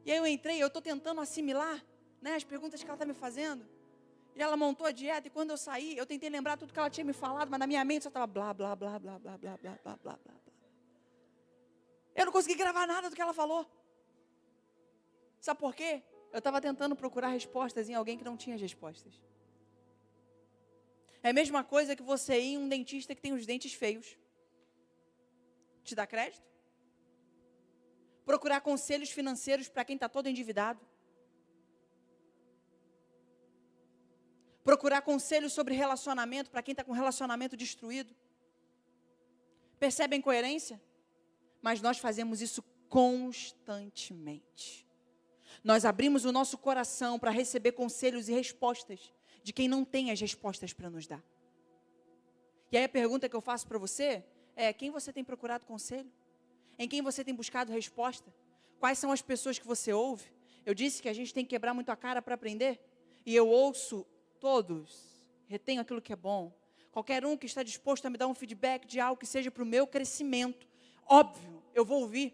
E aí eu entrei, eu estou tentando assimilar, né, as perguntas que ela está me fazendo. E ela montou a dieta, e quando eu saí, eu tentei lembrar tudo que ela tinha me falado, mas na minha mente só estava blá, blá, blá, blá, blá, blá, blá, blá, blá, blá. Eu não consegui gravar nada do que ela falou. Sabe por quê? Eu estava tentando procurar respostas em alguém que não tinha as respostas. É a mesma coisa que você ir em um dentista que tem os dentes feios. te dá crédito? Procurar conselhos financeiros para quem está todo endividado? Procurar conselhos sobre relacionamento para quem está com relacionamento destruído? Percebem coerência? Mas nós fazemos isso constantemente. Nós abrimos o nosso coração para receber conselhos e respostas de quem não tem as respostas para nos dar. E aí a pergunta que eu faço para você é: quem você tem procurado conselho? Em quem você tem buscado resposta? Quais são as pessoas que você ouve? Eu disse que a gente tem que quebrar muito a cara para aprender. E eu ouço todos, retenho aquilo que é bom. Qualquer um que está disposto a me dar um feedback de algo que seja para o meu crescimento, óbvio, eu vou ouvir.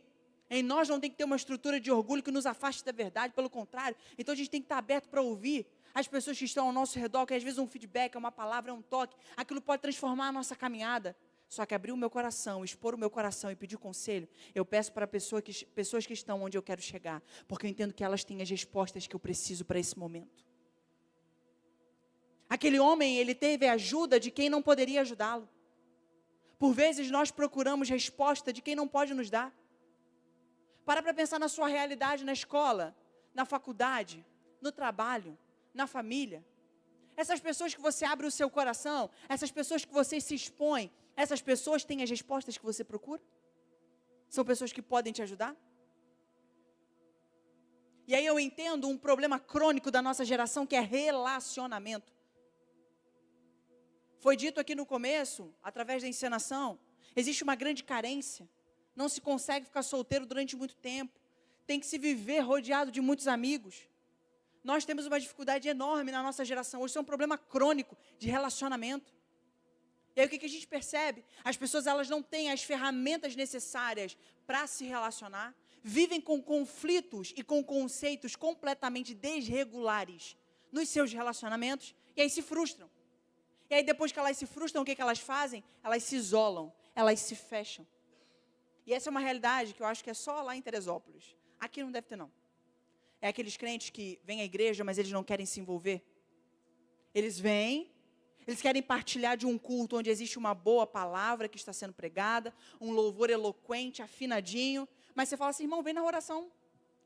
Em nós não tem que ter uma estrutura de orgulho que nos afaste da verdade, pelo contrário. Então a gente tem que estar aberto para ouvir as pessoas que estão ao nosso redor, que às vezes um feedback, é uma palavra, é um toque, aquilo pode transformar a nossa caminhada. Só que abrir o meu coração, expor o meu coração e pedir conselho, eu peço para pessoas que estão onde eu quero chegar, porque eu entendo que elas têm as respostas que eu preciso para esse momento. Aquele homem, ele teve a ajuda de quem não poderia ajudá-lo. Por vezes nós procuramos resposta de quem não pode nos dar. Para pensar na sua realidade na escola, na faculdade, no trabalho, na família. Essas pessoas que você abre o seu coração, essas pessoas que você se expõe, essas pessoas têm as respostas que você procura? São pessoas que podem te ajudar? E aí eu entendo um problema crônico da nossa geração, que é relacionamento. Foi dito aqui no começo, através da encenação, existe uma grande carência. Não se consegue ficar solteiro durante muito tempo. Tem que se viver rodeado de muitos amigos. Nós temos uma dificuldade enorme na nossa geração. Hoje isso é um problema crônico de relacionamento. E aí o que a gente percebe? As pessoas, elas não têm as ferramentas necessárias para se relacionar. Vivem com conflitos e com conceitos completamente desregulares nos seus relacionamentos. E aí se frustram. E aí depois que elas se frustram, o que elas fazem? Elas se isolam, elas se fecham. E essa é uma realidade que eu acho que é só lá em Teresópolis. Aqui não deve ter, não. É aqueles crentes que vêm à igreja, mas eles não querem se envolver. Eles vêm, eles querem partilhar de um culto onde existe uma boa palavra que está sendo pregada, um louvor eloquente, afinadinho. Mas você fala assim: irmão, vem na oração.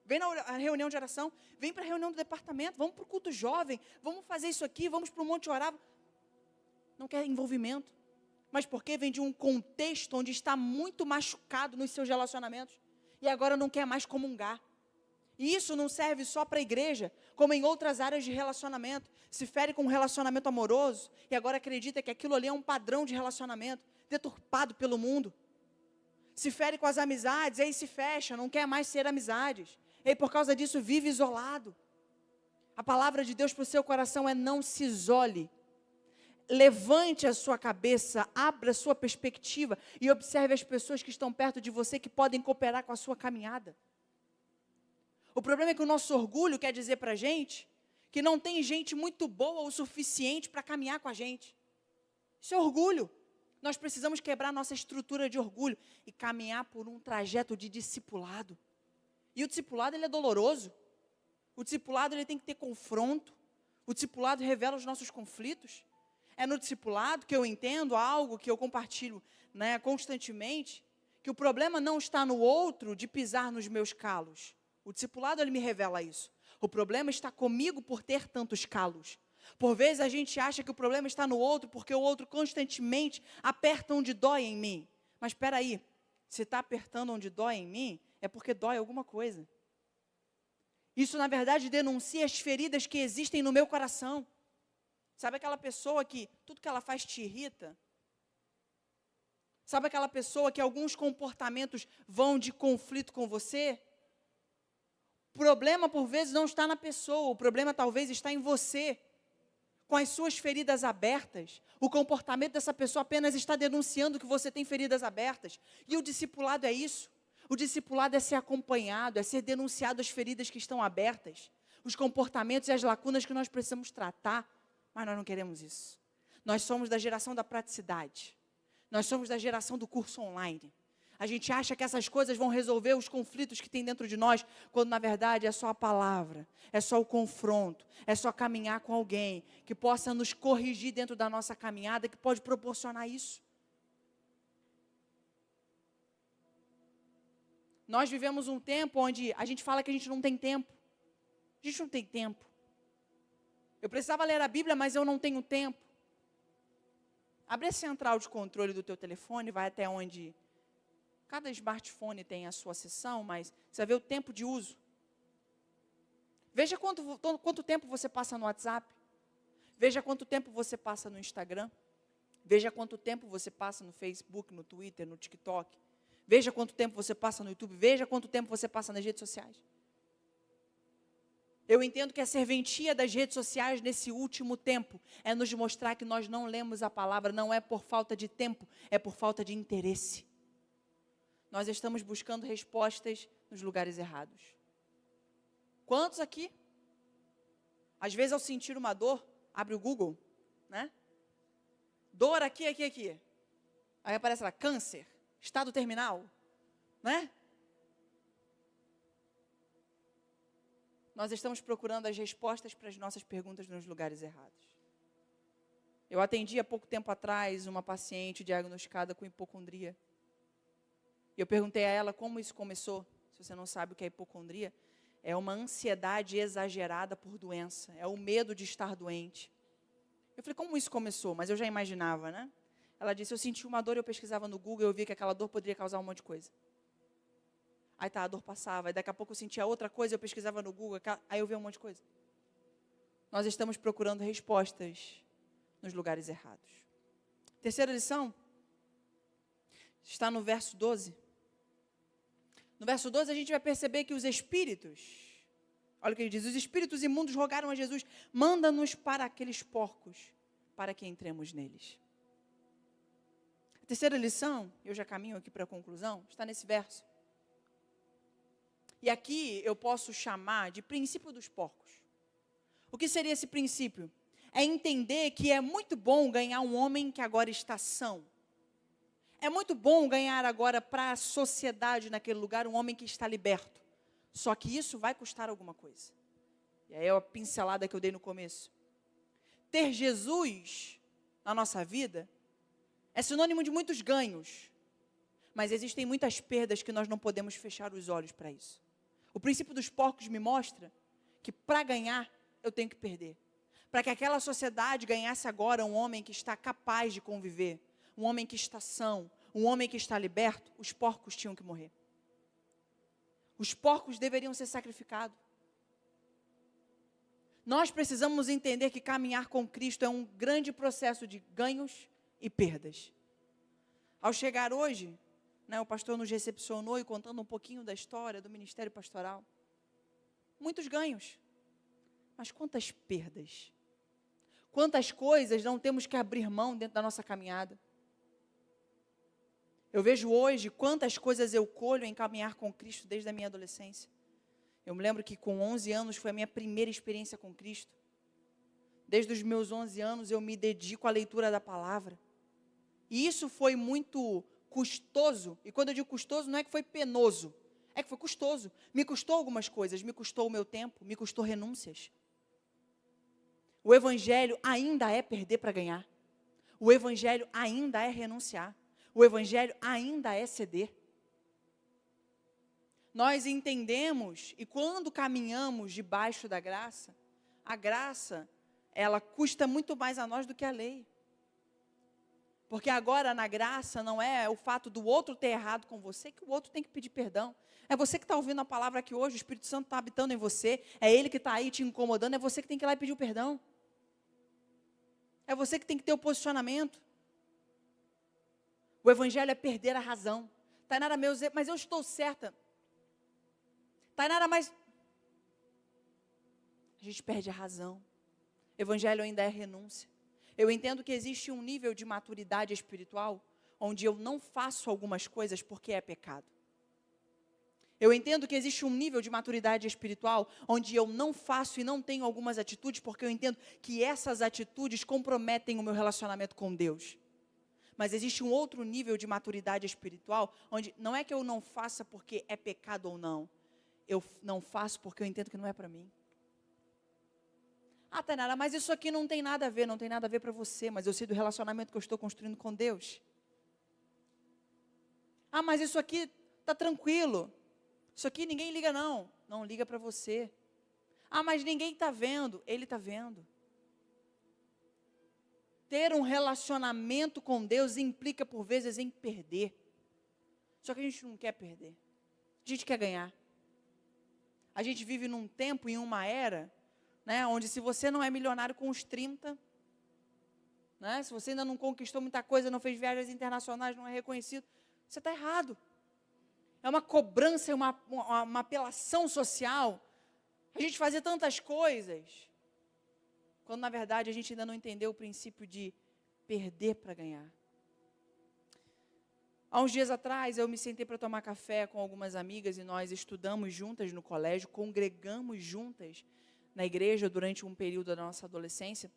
Vem na reunião de oração. Vem para a reunião do departamento. Vamos para o culto jovem. Vamos fazer isso aqui. Vamos para o monte orar. Não quer envolvimento. Mas porque vem de um contexto onde está muito machucado nos seus relacionamentos. E agora não quer mais comungar. E isso não serve só para a igreja, como em outras áreas de relacionamento. Se fere com um relacionamento amoroso e agora acredita que aquilo ali é um padrão de relacionamento, deturpado pelo mundo. Se fere com as amizades, aí se fecha, não quer mais ser amizades. E aí, por causa disso, vive isolado. A palavra de Deus para o seu coração é: não se isole. Levante a sua cabeça, abra a sua perspectiva e observe as pessoas que estão perto de você, que podem cooperar com a sua caminhada. O problema é que o nosso orgulho quer dizer para a gente que não tem gente muito boa o suficiente para caminhar com a gente. Isso é orgulho. Nós precisamos quebrar nossa estrutura de orgulho e caminhar por um trajeto de discipulado. E o discipulado, ele é doloroso. O discipulado, ele tem que ter confronto. O discipulado revela os nossos conflitos. É no discipulado que eu entendo algo que eu compartilho, constantemente, que o problema não está no outro de pisar nos meus calos. O discipulado, ele me revela isso. O problema está comigo por ter tantos calos. Por vezes a gente acha que o problema está no outro, porque o outro constantemente aperta onde dói em mim. Mas espera aí, se está apertando onde dói em mim, é porque dói alguma coisa. Isso, na verdade, denuncia as feridas que existem no meu coração. Sabe aquela pessoa que tudo que ela faz te irrita? Sabe aquela pessoa que alguns comportamentos vão de conflito com você? O problema, por vezes, não está na pessoa, o problema talvez está em você. Com as suas feridas abertas, o comportamento dessa pessoa apenas está denunciando que você tem feridas abertas. E o discipulado é isso. O discipulado é ser acompanhado, é ser denunciado as feridas que estão abertas, os comportamentos e as lacunas que nós precisamos tratar. Mas nós não queremos isso. Nós somos da geração da praticidade. Nós somos da geração do curso online. A gente acha que essas coisas vão resolver os conflitos que tem dentro de nós, quando na verdade é só a palavra, é só o confronto, é só caminhar com alguém que possa nos corrigir dentro da nossa caminhada, que pode proporcionar isso. Nós vivemos um tempo onde a gente fala que a gente não tem tempo. A gente não tem tempo. Eu precisava ler a Bíblia, mas eu não tenho tempo. Abre a central de controle do teu telefone, vai até onde cada smartphone tem a sua seção, mas você vai ver o tempo de uso. Veja quanto tempo você passa no WhatsApp. Veja quanto tempo você passa no Instagram. Veja quanto tempo você passa no Facebook, no Twitter, no TikTok. Veja quanto tempo você passa no YouTube. Veja quanto tempo você passa nas redes sociais. Eu entendo que a serventia das redes sociais nesse último tempo é nos mostrar que nós não lemos a palavra, não é por falta de tempo, é por falta de interesse. Nós estamos buscando respostas nos lugares errados. Quantos aqui? Às vezes ao sentir uma dor, abre o Google, né? Dor aqui, aqui, aqui. Aí aparece lá, câncer, estado terminal, né? Nós estamos procurando as respostas para as nossas perguntas nos lugares errados. Eu atendi há pouco tempo atrás uma paciente diagnosticada com hipocondria. E eu perguntei a ela como isso começou. Se você não sabe o que é hipocondria, é uma ansiedade exagerada por doença. É o medo de estar doente. Eu falei, como isso começou? Mas eu já imaginava, né? Ela disse, eu senti uma dor, eu pesquisava no Google, eu vi que aquela dor poderia causar um monte de coisa. Aí tá, a dor passava, e daqui a pouco eu sentia outra coisa, eu pesquisava no Google, aí eu vi um monte de coisa. Nós estamos procurando respostas nos lugares errados. Terceira lição, está no verso 12. No verso 12 a gente vai perceber que os espíritos, olha o que ele diz, os espíritos imundos rogaram a Jesus, manda-nos para aqueles porcos, para que entremos neles. A terceira lição, eu já caminho aqui para a conclusão, está nesse verso. E aqui eu posso chamar de princípio dos porcos. O que seria esse princípio? É entender que é muito bom ganhar um homem que agora está são. É muito bom ganhar agora para a sociedade naquele lugar um homem que está liberto. Só que isso vai custar alguma coisa. E aí é a pincelada que eu dei no começo. Ter Jesus na nossa vida é sinônimo de muitos ganhos. Mas existem muitas perdas que nós não podemos fechar os olhos para isso. O princípio dos porcos me mostra que para ganhar, eu tenho que perder. Para que aquela sociedade ganhasse agora um homem que está capaz de conviver, um homem que está são, um homem que está liberto, os porcos tinham que morrer. Os porcos deveriam ser sacrificados. Nós precisamos entender que caminhar com Cristo é um grande processo de ganhos e perdas. Ao chegar hoje, o pastor nos recepcionou e contando um pouquinho da história do ministério pastoral. Muitos ganhos, mas quantas perdas? Quantas coisas não temos que abrir mão dentro da nossa caminhada? Eu vejo hoje quantas coisas eu colho em caminhar com Cristo desde a minha adolescência. Eu me lembro que com 11 anos foi a minha primeira experiência com Cristo. Desde os meus 11 anos eu me dedico à leitura da palavra. E isso foi muito custoso, e quando eu digo custoso, não é que foi penoso, é que foi custoso. Me custou algumas coisas, me custou o meu tempo, me custou renúncias. O evangelho ainda é perder para ganhar. O evangelho ainda é renunciar. O evangelho ainda é ceder. Nós entendemos, e quando caminhamos debaixo da graça, a graça, ela custa muito mais a nós do que a lei. Porque agora na graça não é o fato do outro ter errado com você que o outro tem que pedir perdão. É você que está ouvindo a palavra aqui hoje, o Espírito Santo está habitando em você, é Ele que está aí te incomodando, é você que tem que ir lá e pedir o perdão. É você que tem que ter o posicionamento. O evangelho é perder a razão. Tainara, mas eu estou certa. Tainara, mas a gente perde a razão. Evangelho ainda é renúncia. Eu entendo que existe um nível de maturidade espiritual onde eu não faço algumas coisas porque é pecado. Eu entendo que existe um nível de maturidade espiritual onde eu não faço e não tenho algumas atitudes porque eu entendo que essas atitudes comprometem o meu relacionamento com Deus. Mas existe um outro nível de maturidade espiritual onde não é que eu não faça porque é pecado ou não. Eu não faço porque eu entendo que não é para mim. Ah, Tainara, mas isso aqui não tem nada a ver, não tem nada a ver para você, mas eu sei do relacionamento que eu estou construindo com Deus. Ah, mas isso aqui está tranquilo. Isso aqui ninguém liga não. Não liga para você. Ah, mas ninguém está vendo. Ele está vendo. Ter um relacionamento com Deus implica, por vezes, em perder. Só que a gente não quer perder. A gente quer ganhar. A gente vive num tempo, em uma era, né, onde se você não é milionário com os 30, né, se você ainda não conquistou muita coisa, não fez viagens internacionais, não é reconhecido, você está errado. É uma cobrança, uma apelação social. A gente fazer tantas coisas, quando na verdade a gente ainda não entendeu o princípio de perder para ganhar. Há uns dias atrás, eu me sentei para tomar café com algumas amigas e nós estudamos juntas no colégio, congregamos juntas na igreja durante um período da nossa adolescência.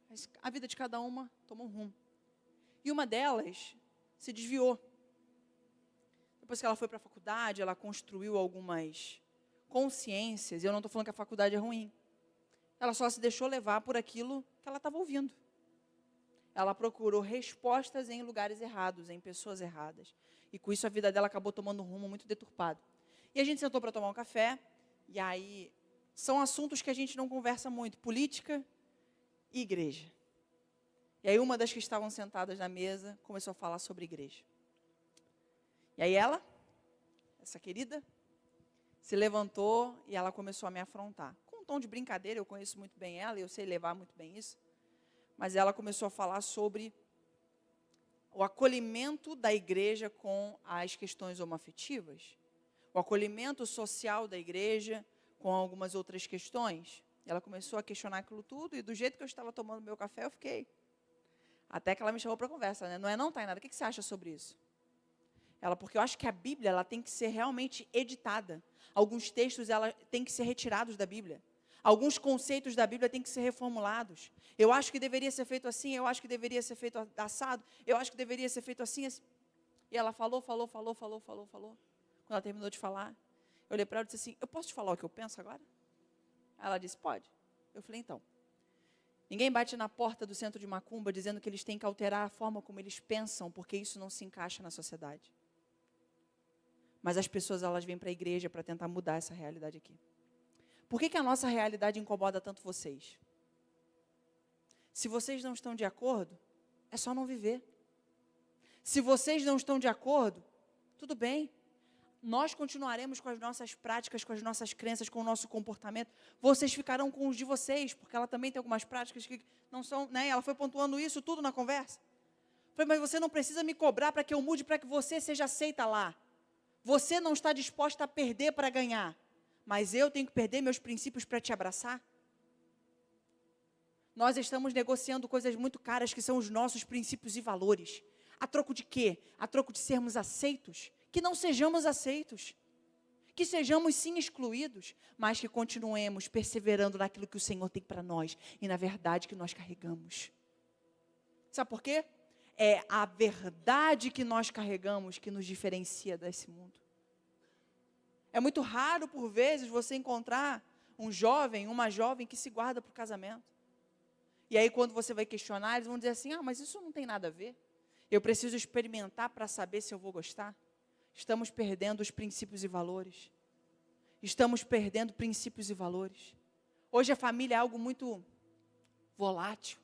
Mas a vida de cada uma tomou um rumo. E uma delas se desviou. Depois que ela foi para a faculdade, ela construiu algumas consciências. E eu não estou falando que a faculdade é ruim. Ela só se deixou levar por aquilo que ela estava ouvindo. Ela procurou respostas em lugares errados, em pessoas erradas. E com isso a vida dela acabou tomando um rumo muito deturpado. E a gente sentou para tomar um café, e aí são assuntos que a gente não conversa muito, política e igreja. E aí uma das que estavam sentadas na mesa começou a falar sobre igreja. E aí ela, essa querida, se levantou e ela começou a me afrontar. Com um tom de brincadeira, eu conheço muito bem ela, e eu sei levar muito bem isso. Mas ela começou a falar sobre o acolhimento da igreja com as questões homoafetivas, o acolhimento social da igreja com algumas outras questões. Ela começou a questionar aquilo tudo, e do jeito que eu estava tomando meu café, eu fiquei. Até que ela me chamou para conversa, né? Não é não, Tainara? O que você acha sobre isso? Ela, porque eu acho que a Bíblia ela tem que ser realmente editada. Alguns textos ela tem que ser retirados da Bíblia. Alguns conceitos da Bíblia têm que ser reformulados. Eu acho que deveria ser feito assim, eu acho que deveria ser feito assado, eu acho que deveria ser feito assim, assim. E ela falou. Quando ela terminou de falar, eu olhei para ela e disse assim, eu posso te falar o que eu penso agora? Ela disse, pode. Eu falei, então, ninguém bate na porta do centro de Macumba dizendo que eles têm que alterar a forma como eles pensam, porque isso não se encaixa na sociedade. Mas as pessoas, elas vêm para a igreja para tentar mudar essa realidade aqui. Por que a nossa realidade incomoda tanto vocês? Se vocês não estão de acordo, é só não viver. Se vocês não estão de acordo, tudo bem. Nós continuaremos com as nossas práticas, com as nossas crenças, com o nosso comportamento. Vocês ficarão com os de vocês, porque ela também tem algumas práticas que não são, né? Ela foi pontuando isso tudo na conversa. Falei, mas você não precisa me cobrar para que eu mude, para que você seja aceita lá. Você não está disposta a perder para ganhar. Mas eu tenho que perder meus princípios para te abraçar? Nós estamos negociando coisas muito caras, que são os nossos princípios e valores. A troco de quê? A troco de sermos aceitos? Que não sejamos aceitos. Que sejamos sim excluídos, mas que continuemos perseverando naquilo que o Senhor tem para nós e na verdade que nós carregamos. Sabe por quê? É a verdade que nós carregamos que nos diferencia desse mundo. É muito raro, por vezes, você encontrar um jovem, uma jovem que se guarda para o casamento. E aí, quando você vai questionar, eles vão dizer assim, mas isso não tem nada a ver. Eu preciso experimentar para saber se eu vou gostar. Estamos perdendo os princípios e valores. Estamos perdendo princípios e valores. Hoje a família é algo muito volátil,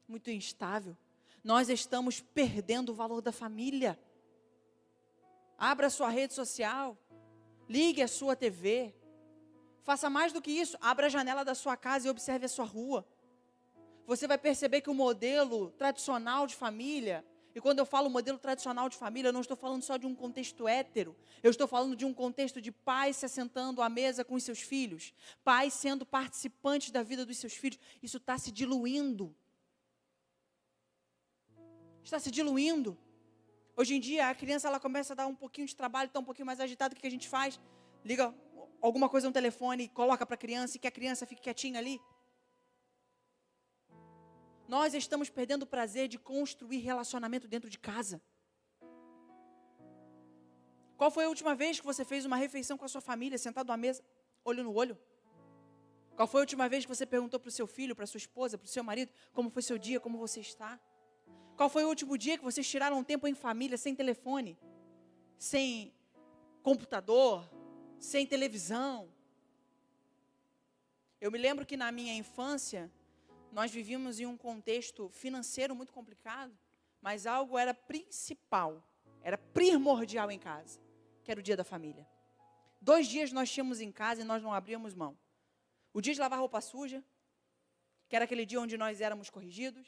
muito instável. Nós estamos perdendo o valor da família. Abra a sua rede social. Ligue a sua TV. Faça mais do que isso. Abra a janela da sua casa e observe a sua rua. Você vai perceber que o modelo tradicional de família, e quando eu falo modelo tradicional de família, eu não estou falando só de um contexto hétero. Eu estou falando de um contexto de pais se assentando à mesa com os seus filhos. Pais sendo participantes da vida dos seus filhos. Isso está se diluindo. Está se diluindo. Hoje em dia, a criança ela começa a dar um pouquinho de trabalho, está um pouquinho mais agitada. O que a gente faz? Liga alguma coisa no telefone, coloca para a criança e que a criança fique quietinha ali. Nós estamos perdendo o prazer de construir relacionamento dentro de casa. Qual foi a última vez que você fez uma refeição com a sua família, sentado à mesa, olho no olho? Qual foi a última vez que você perguntou para o seu filho, para a sua esposa, para o seu marido, como foi seu dia, como você está? Qual foi o último dia que vocês tiraram um tempo em família, sem telefone, sem computador, sem televisão. Eu me lembro que na minha infância, nós vivíamos em um contexto financeiro muito complicado, mas algo era principal, era primordial em casa, que era o dia da família. 2 dias nós tínhamos em casa e nós não abríamos mão. O dia de lavar roupa suja, que era aquele dia onde nós éramos corrigidos,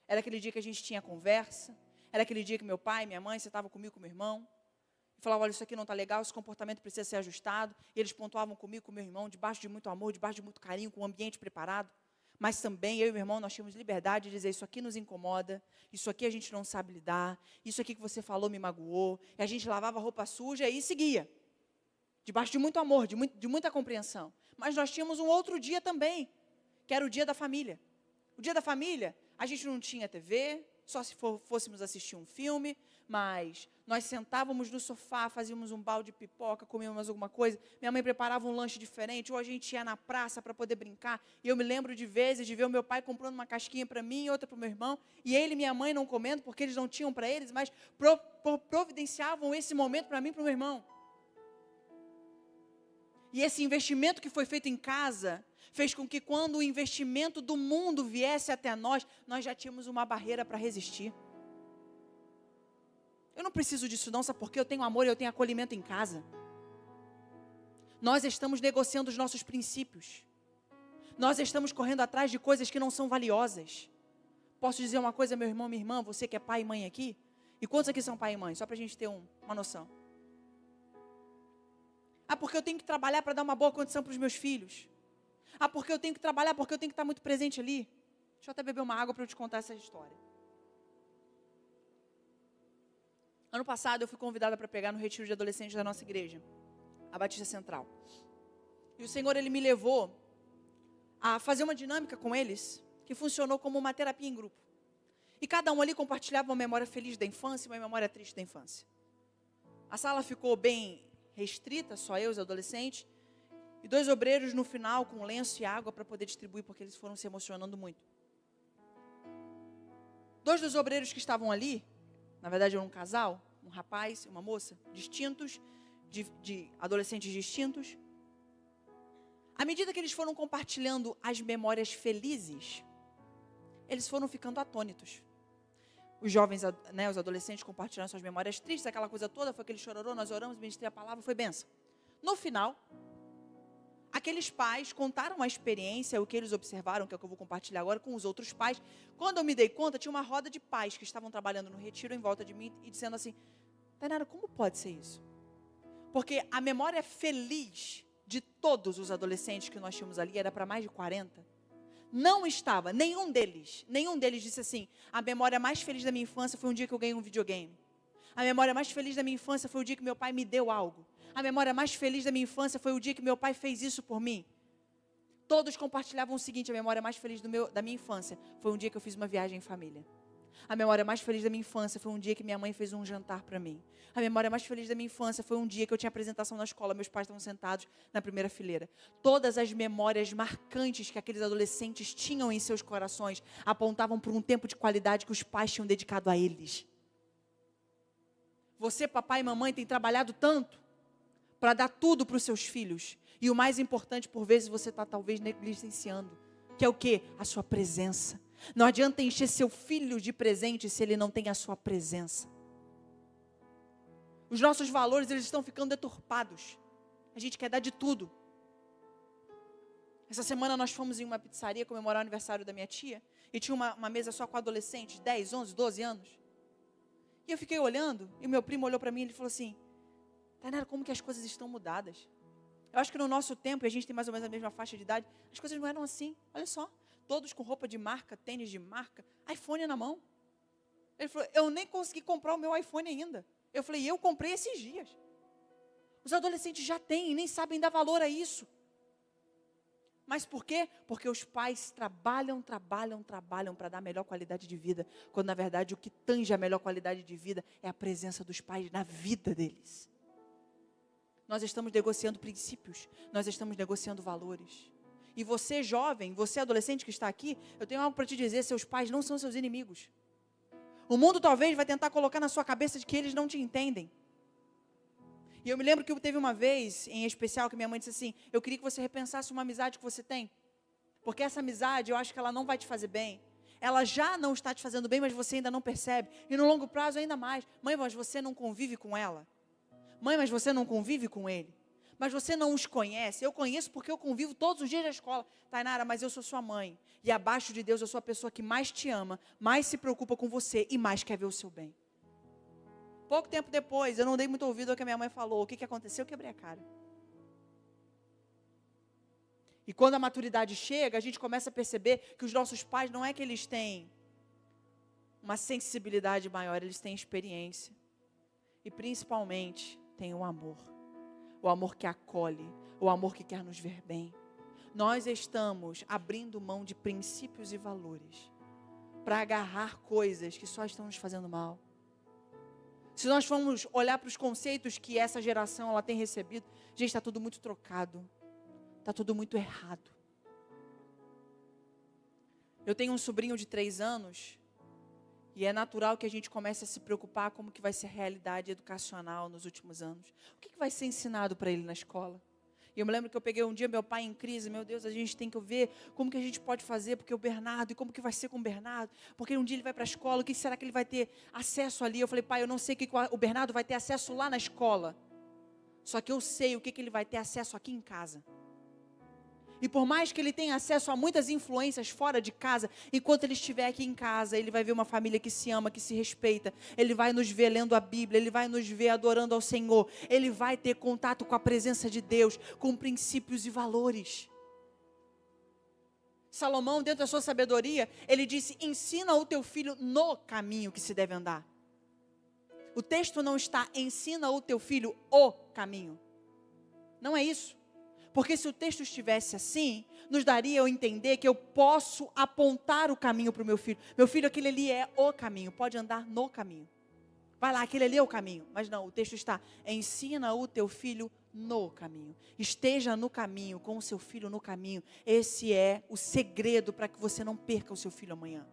era aquele dia que a gente tinha conversa, era aquele dia que meu pai, minha mãe, sentavam comigo, com meu irmão, e falavam, olha, isso aqui não está legal, esse comportamento precisa ser ajustado, e eles pontuavam comigo, com meu irmão, debaixo de muito amor, debaixo de muito carinho, com o ambiente preparado, mas também eu e meu irmão, nós tínhamos liberdade de dizer, isso aqui nos incomoda, isso aqui a gente não sabe lidar, isso aqui que você falou me magoou, e a gente lavava roupa suja e seguia, debaixo de muito amor, de muita compreensão. Mas nós tínhamos um outro dia também, que era o dia da família. O dia da família, a gente não tinha TV, só se fôssemos assistir um filme, mas nós sentávamos no sofá, fazíamos um balde de pipoca, comíamos alguma coisa, minha mãe preparava um lanche diferente, ou a gente ia na praça para poder brincar, e eu me lembro de vezes de ver o meu pai comprando uma casquinha para mim e outra para o meu irmão, e ele e minha mãe não comendo, porque eles não tinham para eles, mas providenciavam esse momento para mim e para o meu irmão. E esse investimento que foi feito em casa, fez com que quando o investimento do mundo viesse até nós, nós já tínhamos uma barreira para resistir. Eu não preciso disso não, sabe por quê? Eu tenho amor e eu tenho acolhimento em casa. Nós estamos negociando os nossos princípios. Nós estamos correndo atrás de coisas que não são valiosas. Posso dizer uma coisa, meu irmão, minha irmã, você que é pai e mãe aqui? E quantos aqui são pai e mãe? Só para a gente ter uma noção. Ah, porque eu tenho que trabalhar para dar uma boa condição para os meus filhos. Ah, porque eu tenho que trabalhar, porque eu tenho que estar muito presente ali. Deixa eu até beber uma água para eu te contar essa história. Ano passado eu fui convidada para pegar no retiro de adolescentes da nossa igreja, a Batista Central. E o Senhor, Ele me levou a fazer uma dinâmica com eles, que funcionou como uma terapia em grupo. E cada um ali compartilhava uma memória feliz da infância e uma memória triste da infância. A sala ficou bem restrita, só eu e os adolescentes, e 2 obreiros no final com lenço e água para poder distribuir, porque eles foram se emocionando muito. 2 dos obreiros que estavam ali, na verdade era um casal, um rapaz e uma moça, distintos, de adolescentes distintos. À medida que eles foram compartilhando as memórias felizes, eles foram ficando atônitos. Os jovens, né, os adolescentes compartilhando suas memórias tristes, aquela coisa toda, foi aquele chororô, nós oramos, ministrei a palavra, foi bênção. No final, aqueles pais contaram a experiência, o que eles observaram, que é o que eu vou compartilhar agora, com os outros pais. Quando eu me dei conta, tinha uma roda de pais que estavam trabalhando no retiro em volta de mim e dizendo assim, Tainara, como pode ser isso? Porque a memória feliz de todos os adolescentes que nós tínhamos ali, era para mais de 40, não estava, nenhum deles disse assim, a memória mais feliz da minha infância foi um dia que eu ganhei um videogame. A memória mais feliz da minha infância foi o dia que meu pai me deu algo. A memória mais feliz da minha infância foi o dia que meu pai fez isso por mim. Todos compartilhavam o seguinte, a memória mais feliz da minha infância foi um dia que eu fiz uma viagem em família. A memória mais feliz da minha infância foi um dia que minha mãe fez um jantar para mim. A memória mais feliz da minha infância foi um dia que eu tinha apresentação na escola, meus pais estavam sentados na primeira fileira. Todas as memórias marcantes que aqueles adolescentes tinham em seus corações apontavam para um tempo de qualidade que os pais tinham dedicado a eles. Você, papai e mamãe, tem trabalhado tanto para dar tudo para os seus filhos. E o mais importante, por vezes, você está talvez negligenciando. Que é o quê? A sua presença. Não adianta encher seu filho de presente se ele não tem a sua presença. Os nossos valores, eles estão ficando deturpados. A gente quer dar de tudo. Essa semana nós fomos em uma pizzaria comemorar o aniversário da minha tia. E tinha uma mesa só com adolescentes, 10, 11, 12 anos. E eu fiquei olhando, e meu primo olhou para mim e ele falou assim, Tainara, como que as coisas estão mudadas? Eu acho que no nosso tempo, e a gente tem mais ou menos a mesma faixa de idade, as coisas não eram assim. Olha só, todos com roupa de marca, tênis de marca, iPhone na mão. Ele falou, eu nem consegui comprar o meu iPhone ainda. Eu falei, eu comprei esses dias. Os adolescentes já têm, nem sabem dar valor a isso. Mas por quê? Porque os pais trabalham para dar a melhor qualidade de vida, quando na verdade o que tange a melhor qualidade de vida é a presença dos pais na vida deles. Nós estamos negociando princípios, nós estamos negociando valores. E você jovem, você adolescente que está aqui, eu tenho algo para te dizer, seus pais não são seus inimigos. O mundo talvez vai tentar colocar na sua cabeça de que eles não te entendem. E eu me lembro que teve uma vez, em especial, que minha mãe disse assim, eu queria que você repensasse uma amizade que você tem. Porque essa amizade, eu acho que ela não vai te fazer bem. Ela já não está te fazendo bem, mas você ainda não percebe. E no longo prazo ainda mais. Mãe, mas você não convive com ela. Mãe, mas você não convive com ele. Mas você não os conhece. Eu conheço porque eu convivo todos os dias na escola. Tainara, mas eu sou sua mãe. E abaixo de Deus eu sou a pessoa que mais te ama, mais se preocupa com você e mais quer ver o seu bem. Pouco tempo depois, eu não dei muito ouvido ao que a minha mãe falou. O que aconteceu? Eu quebrei a cara. E quando a maturidade chega, a gente começa a perceber que os nossos pais não é que eles têm uma sensibilidade maior, eles têm experiência. E principalmente, têm o amor. O amor que acolhe, o amor que quer nos ver bem. Nós estamos abrindo mão de princípios e valores para agarrar coisas que só estão nos fazendo mal. Se nós formos olhar para os conceitos que essa geração ela tem recebido, gente, está tudo muito trocado. Está tudo muito errado. Eu tenho um sobrinho de 3 anos e é natural que a gente comece a se preocupar como que vai ser a realidade educacional nos últimos anos. O que vai ser ensinado para ele na escola? E eu me lembro que eu peguei um dia meu pai em crise, meu Deus, a gente tem que ver como que a gente pode fazer, porque o Bernardo, e como que vai ser com o Bernardo, porque um dia ele vai para a escola, o que será que ele vai ter acesso ali? Eu falei, pai, eu não sei o que o Bernardo vai ter acesso lá na escola, só que eu sei o que ele vai ter acesso aqui em casa. E por mais que ele tenha acesso a muitas influências fora de casa, enquanto ele estiver aqui em casa, ele vai ver uma família que se ama, que se respeita. Ele vai nos ver lendo a Bíblia, ele vai nos ver adorando ao Senhor. Ele vai ter contato com a presença de Deus, com princípios e valores. Salomão, dentro da sua sabedoria, ele disse, ensina o teu filho no caminho que se deve andar. O texto não está, ensina o teu filho o caminho. Não é isso. Porque se o texto estivesse assim, nos daria a entender que eu posso apontar o caminho para o meu filho. Meu filho, aquele ali é o caminho, pode andar no caminho. Vai lá, aquele ali é o caminho. Mas não, o texto está, ensina o teu filho no caminho. Esteja no caminho, com o seu filho no caminho. Esse é o segredo para que você não perca o seu filho amanhã.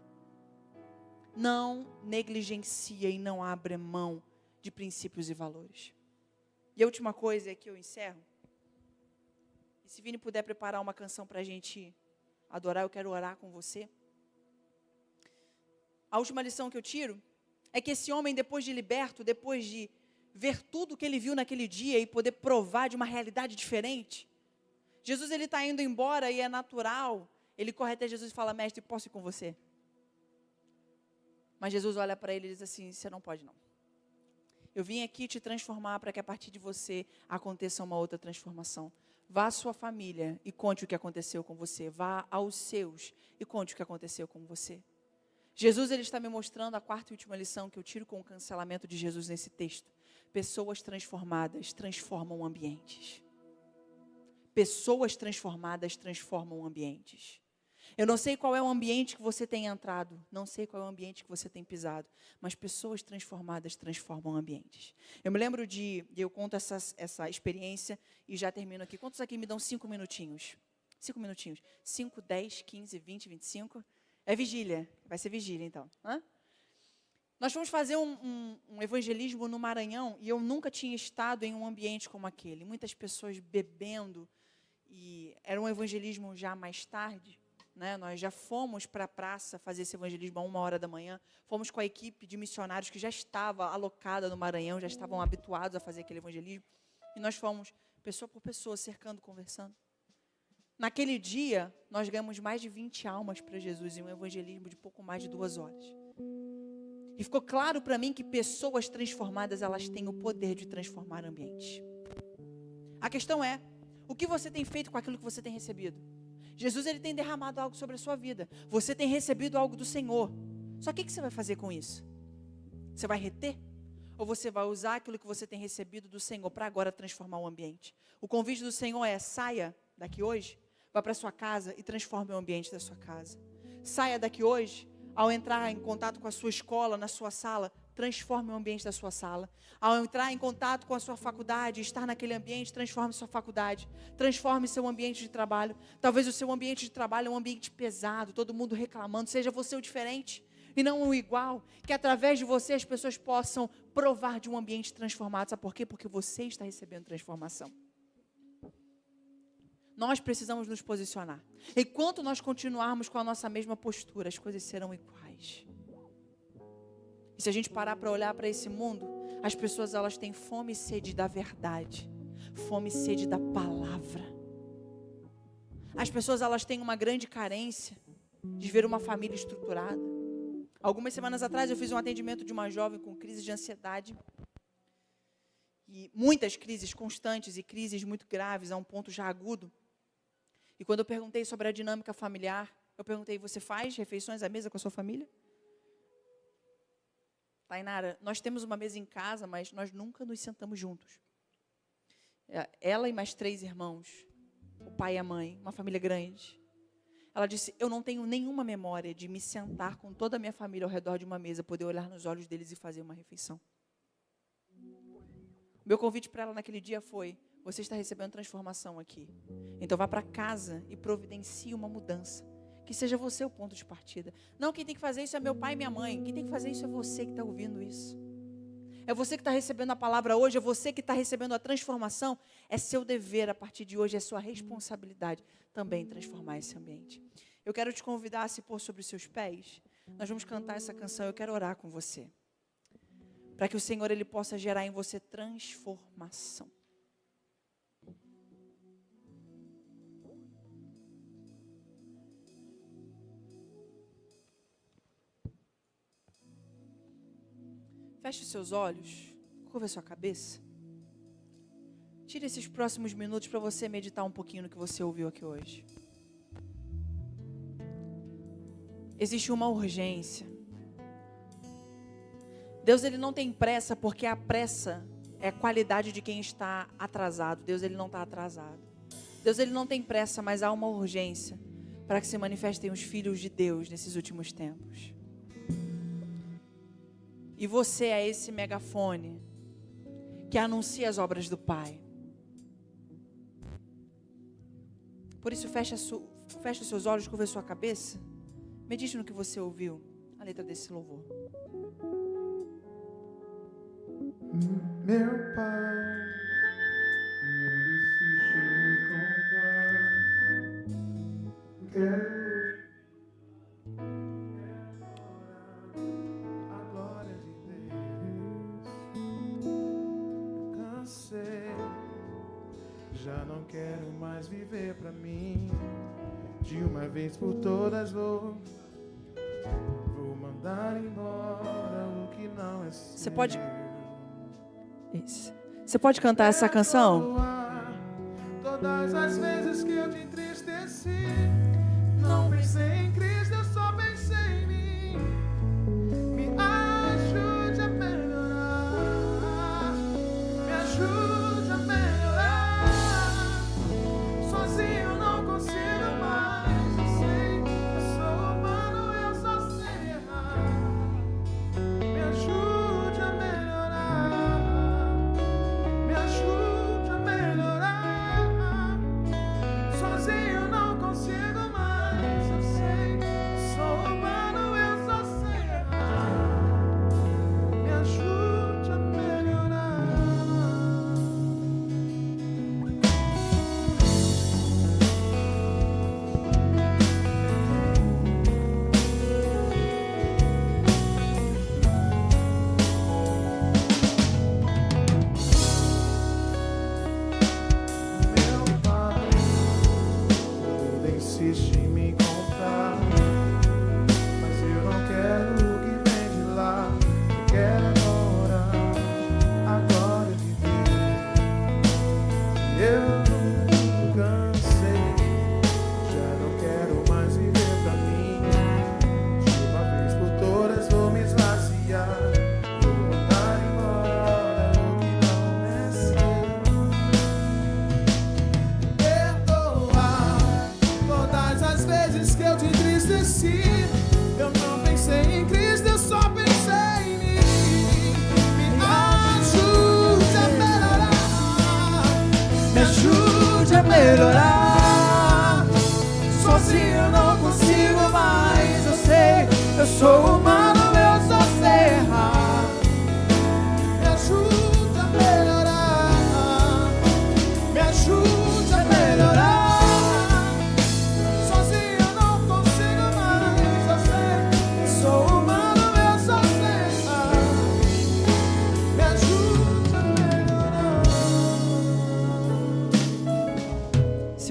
Não negligencia e não abra mão de princípios e valores. E a última coisa é que eu encerro. Se Vini puder preparar uma canção para a gente adorar, eu quero orar com você. A última lição que eu tiro é que esse homem, depois de liberto, depois de ver tudo que ele viu naquele dia e poder provar de uma realidade diferente, Jesus ele está indo embora e é natural, ele corre até Jesus e fala, mestre, posso ir com você? Mas Jesus olha para ele e diz assim, você não pode não. Eu vim aqui te transformar para que a partir de você aconteça uma outra transformação. Vá à sua família e conte o que aconteceu com você. Vá aos seus e conte o que aconteceu com você. Jesus ele está me mostrando a 4ª e última lição que eu tiro com o cancelamento de Jesus nesse texto. Pessoas transformadas transformam ambientes. Pessoas transformadas transformam ambientes. Eu não sei qual é o ambiente que você tem entrado, não sei qual é o ambiente que você tem pisado, mas pessoas transformadas transformam ambientes. Eu me lembro eu conto essa experiência e já termino aqui. Quantos aqui me dão 5 minutinhos? 5 minutinhos. 5, 10, 15, 20, 25. É vigília, vai ser vigília então. Nós fomos fazer um evangelismo no Maranhão e eu nunca tinha estado em um ambiente como aquele. Muitas pessoas bebendo e era um evangelismo já mais tarde. Nós já fomos para a praça fazer esse evangelismo a 1h da manhã, fomos com a equipe de missionários que já estava alocada no Maranhão, já estavam habituados a fazer aquele evangelismo, e nós fomos pessoa por pessoa, cercando, conversando. Naquele dia, nós ganhamos mais de 20 almas para Jesus em um evangelismo de pouco mais de 2 horas. E ficou claro para mim que pessoas transformadas, elas têm o poder de transformar ambientes. A questão é, o que você tem feito com aquilo que você tem recebido? Jesus ele tem derramado algo sobre a sua vida. Você tem recebido algo do Senhor. Só que o que você vai fazer com isso? Você vai reter? Ou você vai usar aquilo que você tem recebido do Senhor para agora transformar o ambiente? O convite do Senhor é, saia daqui hoje, vá para a sua casa e transforme o ambiente da sua casa. Saia daqui hoje, ao entrar em contato com a sua escola, na sua sala, transforme o ambiente da sua sala. Ao entrar em contato com a sua faculdade, estar naquele ambiente, transforme sua faculdade. Transforme seu ambiente de trabalho. Talvez o seu ambiente de trabalho é um ambiente pesado, todo mundo reclamando. Seja você o diferente e não o igual. Que através de você as pessoas possam provar de um ambiente transformado. Sabe por quê? Porque você está recebendo transformação. Nós precisamos nos posicionar. Enquanto nós continuarmos com a nossa mesma postura, as coisas serão iguais. E se a gente parar para olhar para esse mundo, as pessoas elas têm fome e sede da verdade, fome e sede da palavra. As pessoas elas têm uma grande carência de ver uma família estruturada. Algumas semanas atrás eu fiz um atendimento de uma jovem com crise de ansiedade. E muitas crises constantes e crises muito graves, a um ponto já agudo. E quando eu perguntei sobre a dinâmica familiar, eu perguntei, você faz refeições à mesa com a sua família? Tainara, nós temos uma mesa em casa, mas nós nunca nos sentamos juntos. Ela e mais 3 irmãos, o pai e a mãe, uma família grande. Ela disse, eu não tenho nenhuma memória de me sentar com toda a minha família ao redor de uma mesa, poder olhar nos olhos deles e fazer uma refeição. Meu convite para ela naquele dia foi, você está recebendo transformação aqui. Então vá para casa e providencie uma mudança. Que seja você o ponto de partida. Não, quem tem que fazer isso é meu pai e minha mãe. Quem tem que fazer isso é você que está ouvindo isso. É você que está recebendo a palavra hoje, é você que está recebendo a transformação. É seu dever a partir de hoje, é sua responsabilidade também transformar esse ambiente. Eu quero te convidar a se pôr sobre os seus pés. Nós vamos cantar essa canção, eu quero orar com você. Para que o Senhor ele possa gerar em você transformação. Feche os seus olhos, curva a sua cabeça. Tire esses próximos minutos para você meditar um pouquinho no que você ouviu aqui hoje. Existe uma urgência. Deus ele não tem pressa, porque a pressa é a qualidade de quem está atrasado. Deus ele não está atrasado. Deus ele não tem pressa, mas há uma urgência para que se manifestem os filhos de Deus nesses últimos tempos. E você é esse megafone que anuncia as obras do Pai. Por isso, feche os seus olhos, curva a sua cabeça. Medite no que você ouviu, a letra desse louvor. Meu Pai, quero a glória de Deus. Eu cansei, já não quero mais viver pra mim. De uma vez por todas vou mandar embora o que não é seu. Você pode... Isso. Você pode cantar essa canção? Todas as vezes que eu te entristeci, não pensei em Cristo, eu só pensei em mim. Me ajude a melhorar, me ajude a melhorar. Sozinho eu não consigo mais, eu sei, eu sou humano, eu só sei errar. Me ajude a melhorar, me ajude a melhorar. Sozinho eu não consigo mais, eu sei, sou humano, eu só sei errar. Me ajude a melhorar. Meu Pai, tudo insiste em me encontrar, mas eu não quero o que vem de lá. Eu quero agora a glória de Deus. Eu cansei, já não quero mais viver pra mim. De uma vez por todas vou me esvaziar, vou mandar embora o que não é seu. Perdoar todas as vezes que eu te entristeci. Eu não pensei em Cristo, eu só pensei em mim. Me ajude a melhorar, me ajude a melhorar. Sozinho eu não consigo mais, eu sei, eu sou humano, eu só sei errar.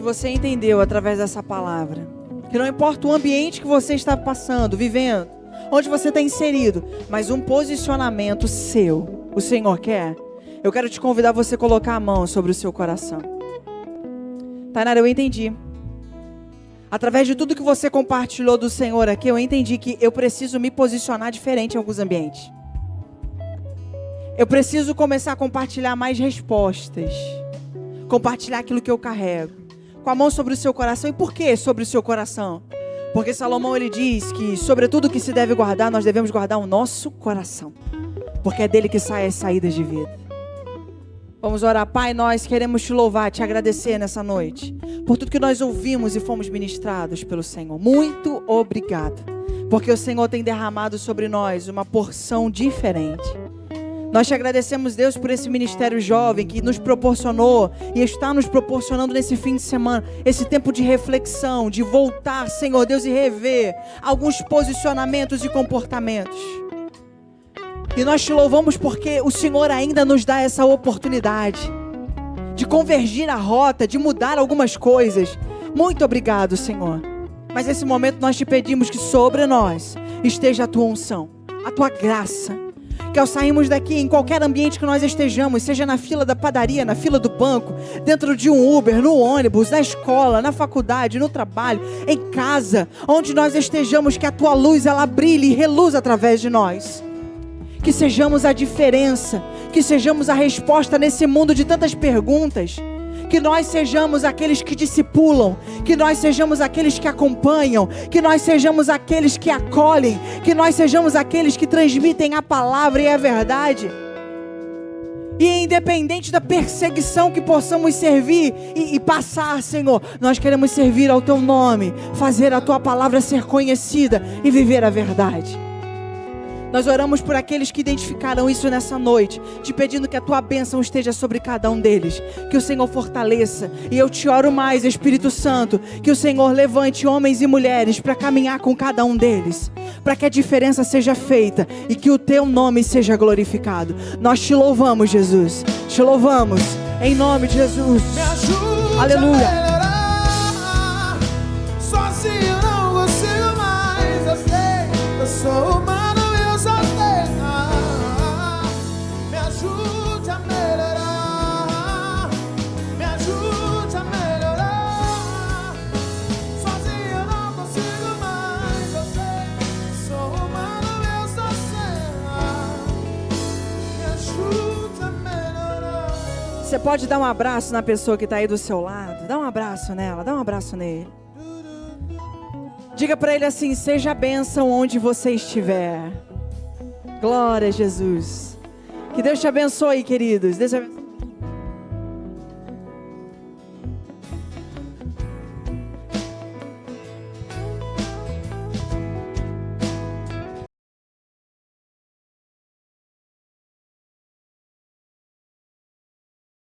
você entendeu através dessa palavra que não importa o ambiente que você está passando, vivendo, onde você está inserido, mas um posicionamento seu, o Senhor quer. Eu quero te convidar a você colocar a mão sobre o seu coração. Tainara, eu entendi. Através de tudo que você compartilhou do Senhor aqui, eu entendi que eu preciso me posicionar diferente em alguns ambientes. Eu preciso começar a compartilhar mais respostas. Compartilhar aquilo que eu carrego. Com a mão sobre o seu coração. E por que sobre o seu coração? Porque Salomão, ele diz que sobre tudo que se deve guardar, nós devemos guardar o nosso coração. Porque é dele que saem as saídas de vida. Vamos orar. Pai, nós queremos te louvar, te agradecer nessa noite. Por tudo que nós ouvimos e fomos ministrados pelo Senhor. Muito obrigado. Porque o Senhor tem derramado sobre nós uma porção diferente. Nós te agradecemos, Deus, por esse ministério jovem que nos proporcionou e está nos proporcionando nesse fim de semana, esse tempo de reflexão, de voltar, Senhor Deus, e rever alguns posicionamentos e comportamentos. E nós te louvamos porque o Senhor ainda nos dá essa oportunidade de convergir a rota, de mudar algumas coisas. Muito obrigado, Senhor. Mas nesse momento nós te pedimos que sobre nós esteja a tua unção, a tua graça. Que ao sairmos daqui, em qualquer ambiente que nós estejamos, seja na fila da padaria, na fila do banco, dentro de um Uber, no ônibus, na escola, na faculdade, no trabalho, em casa, onde nós estejamos, que a tua luz, ela brilhe e reluza através de nós. Que sejamos a diferença, que sejamos a resposta nesse mundo de tantas perguntas. Que nós sejamos aqueles que discipulam, que nós sejamos aqueles que acompanham, que nós sejamos aqueles que acolhem, que nós sejamos aqueles que transmitem a palavra e a verdade. E independente da perseguição que possamos servir e passar, Senhor, nós queremos servir ao teu nome, fazer a tua palavra ser conhecida e viver a verdade. Nós oramos por aqueles que identificaram isso nessa noite, te pedindo que a tua bênção esteja sobre cada um deles, que o Senhor fortaleça. E eu te oro mais, Espírito Santo, que o Senhor levante homens e mulheres para caminhar com cada um deles, para que a diferença seja feita e que o teu nome seja glorificado. Nós te louvamos, Jesus, te louvamos, em nome de Jesus. Me ajude Aleluia. a melhorar. Sozinho não consigo mais. Eu sei, eu sou humano. Você pode dar um abraço na pessoa que está aí do seu lado. Dá um abraço nela, dá um abraço nele. Diga para ele assim: seja a bênção onde você estiver. Glória a Jesus. Que Deus te abençoe, queridos. Deus te abençoe.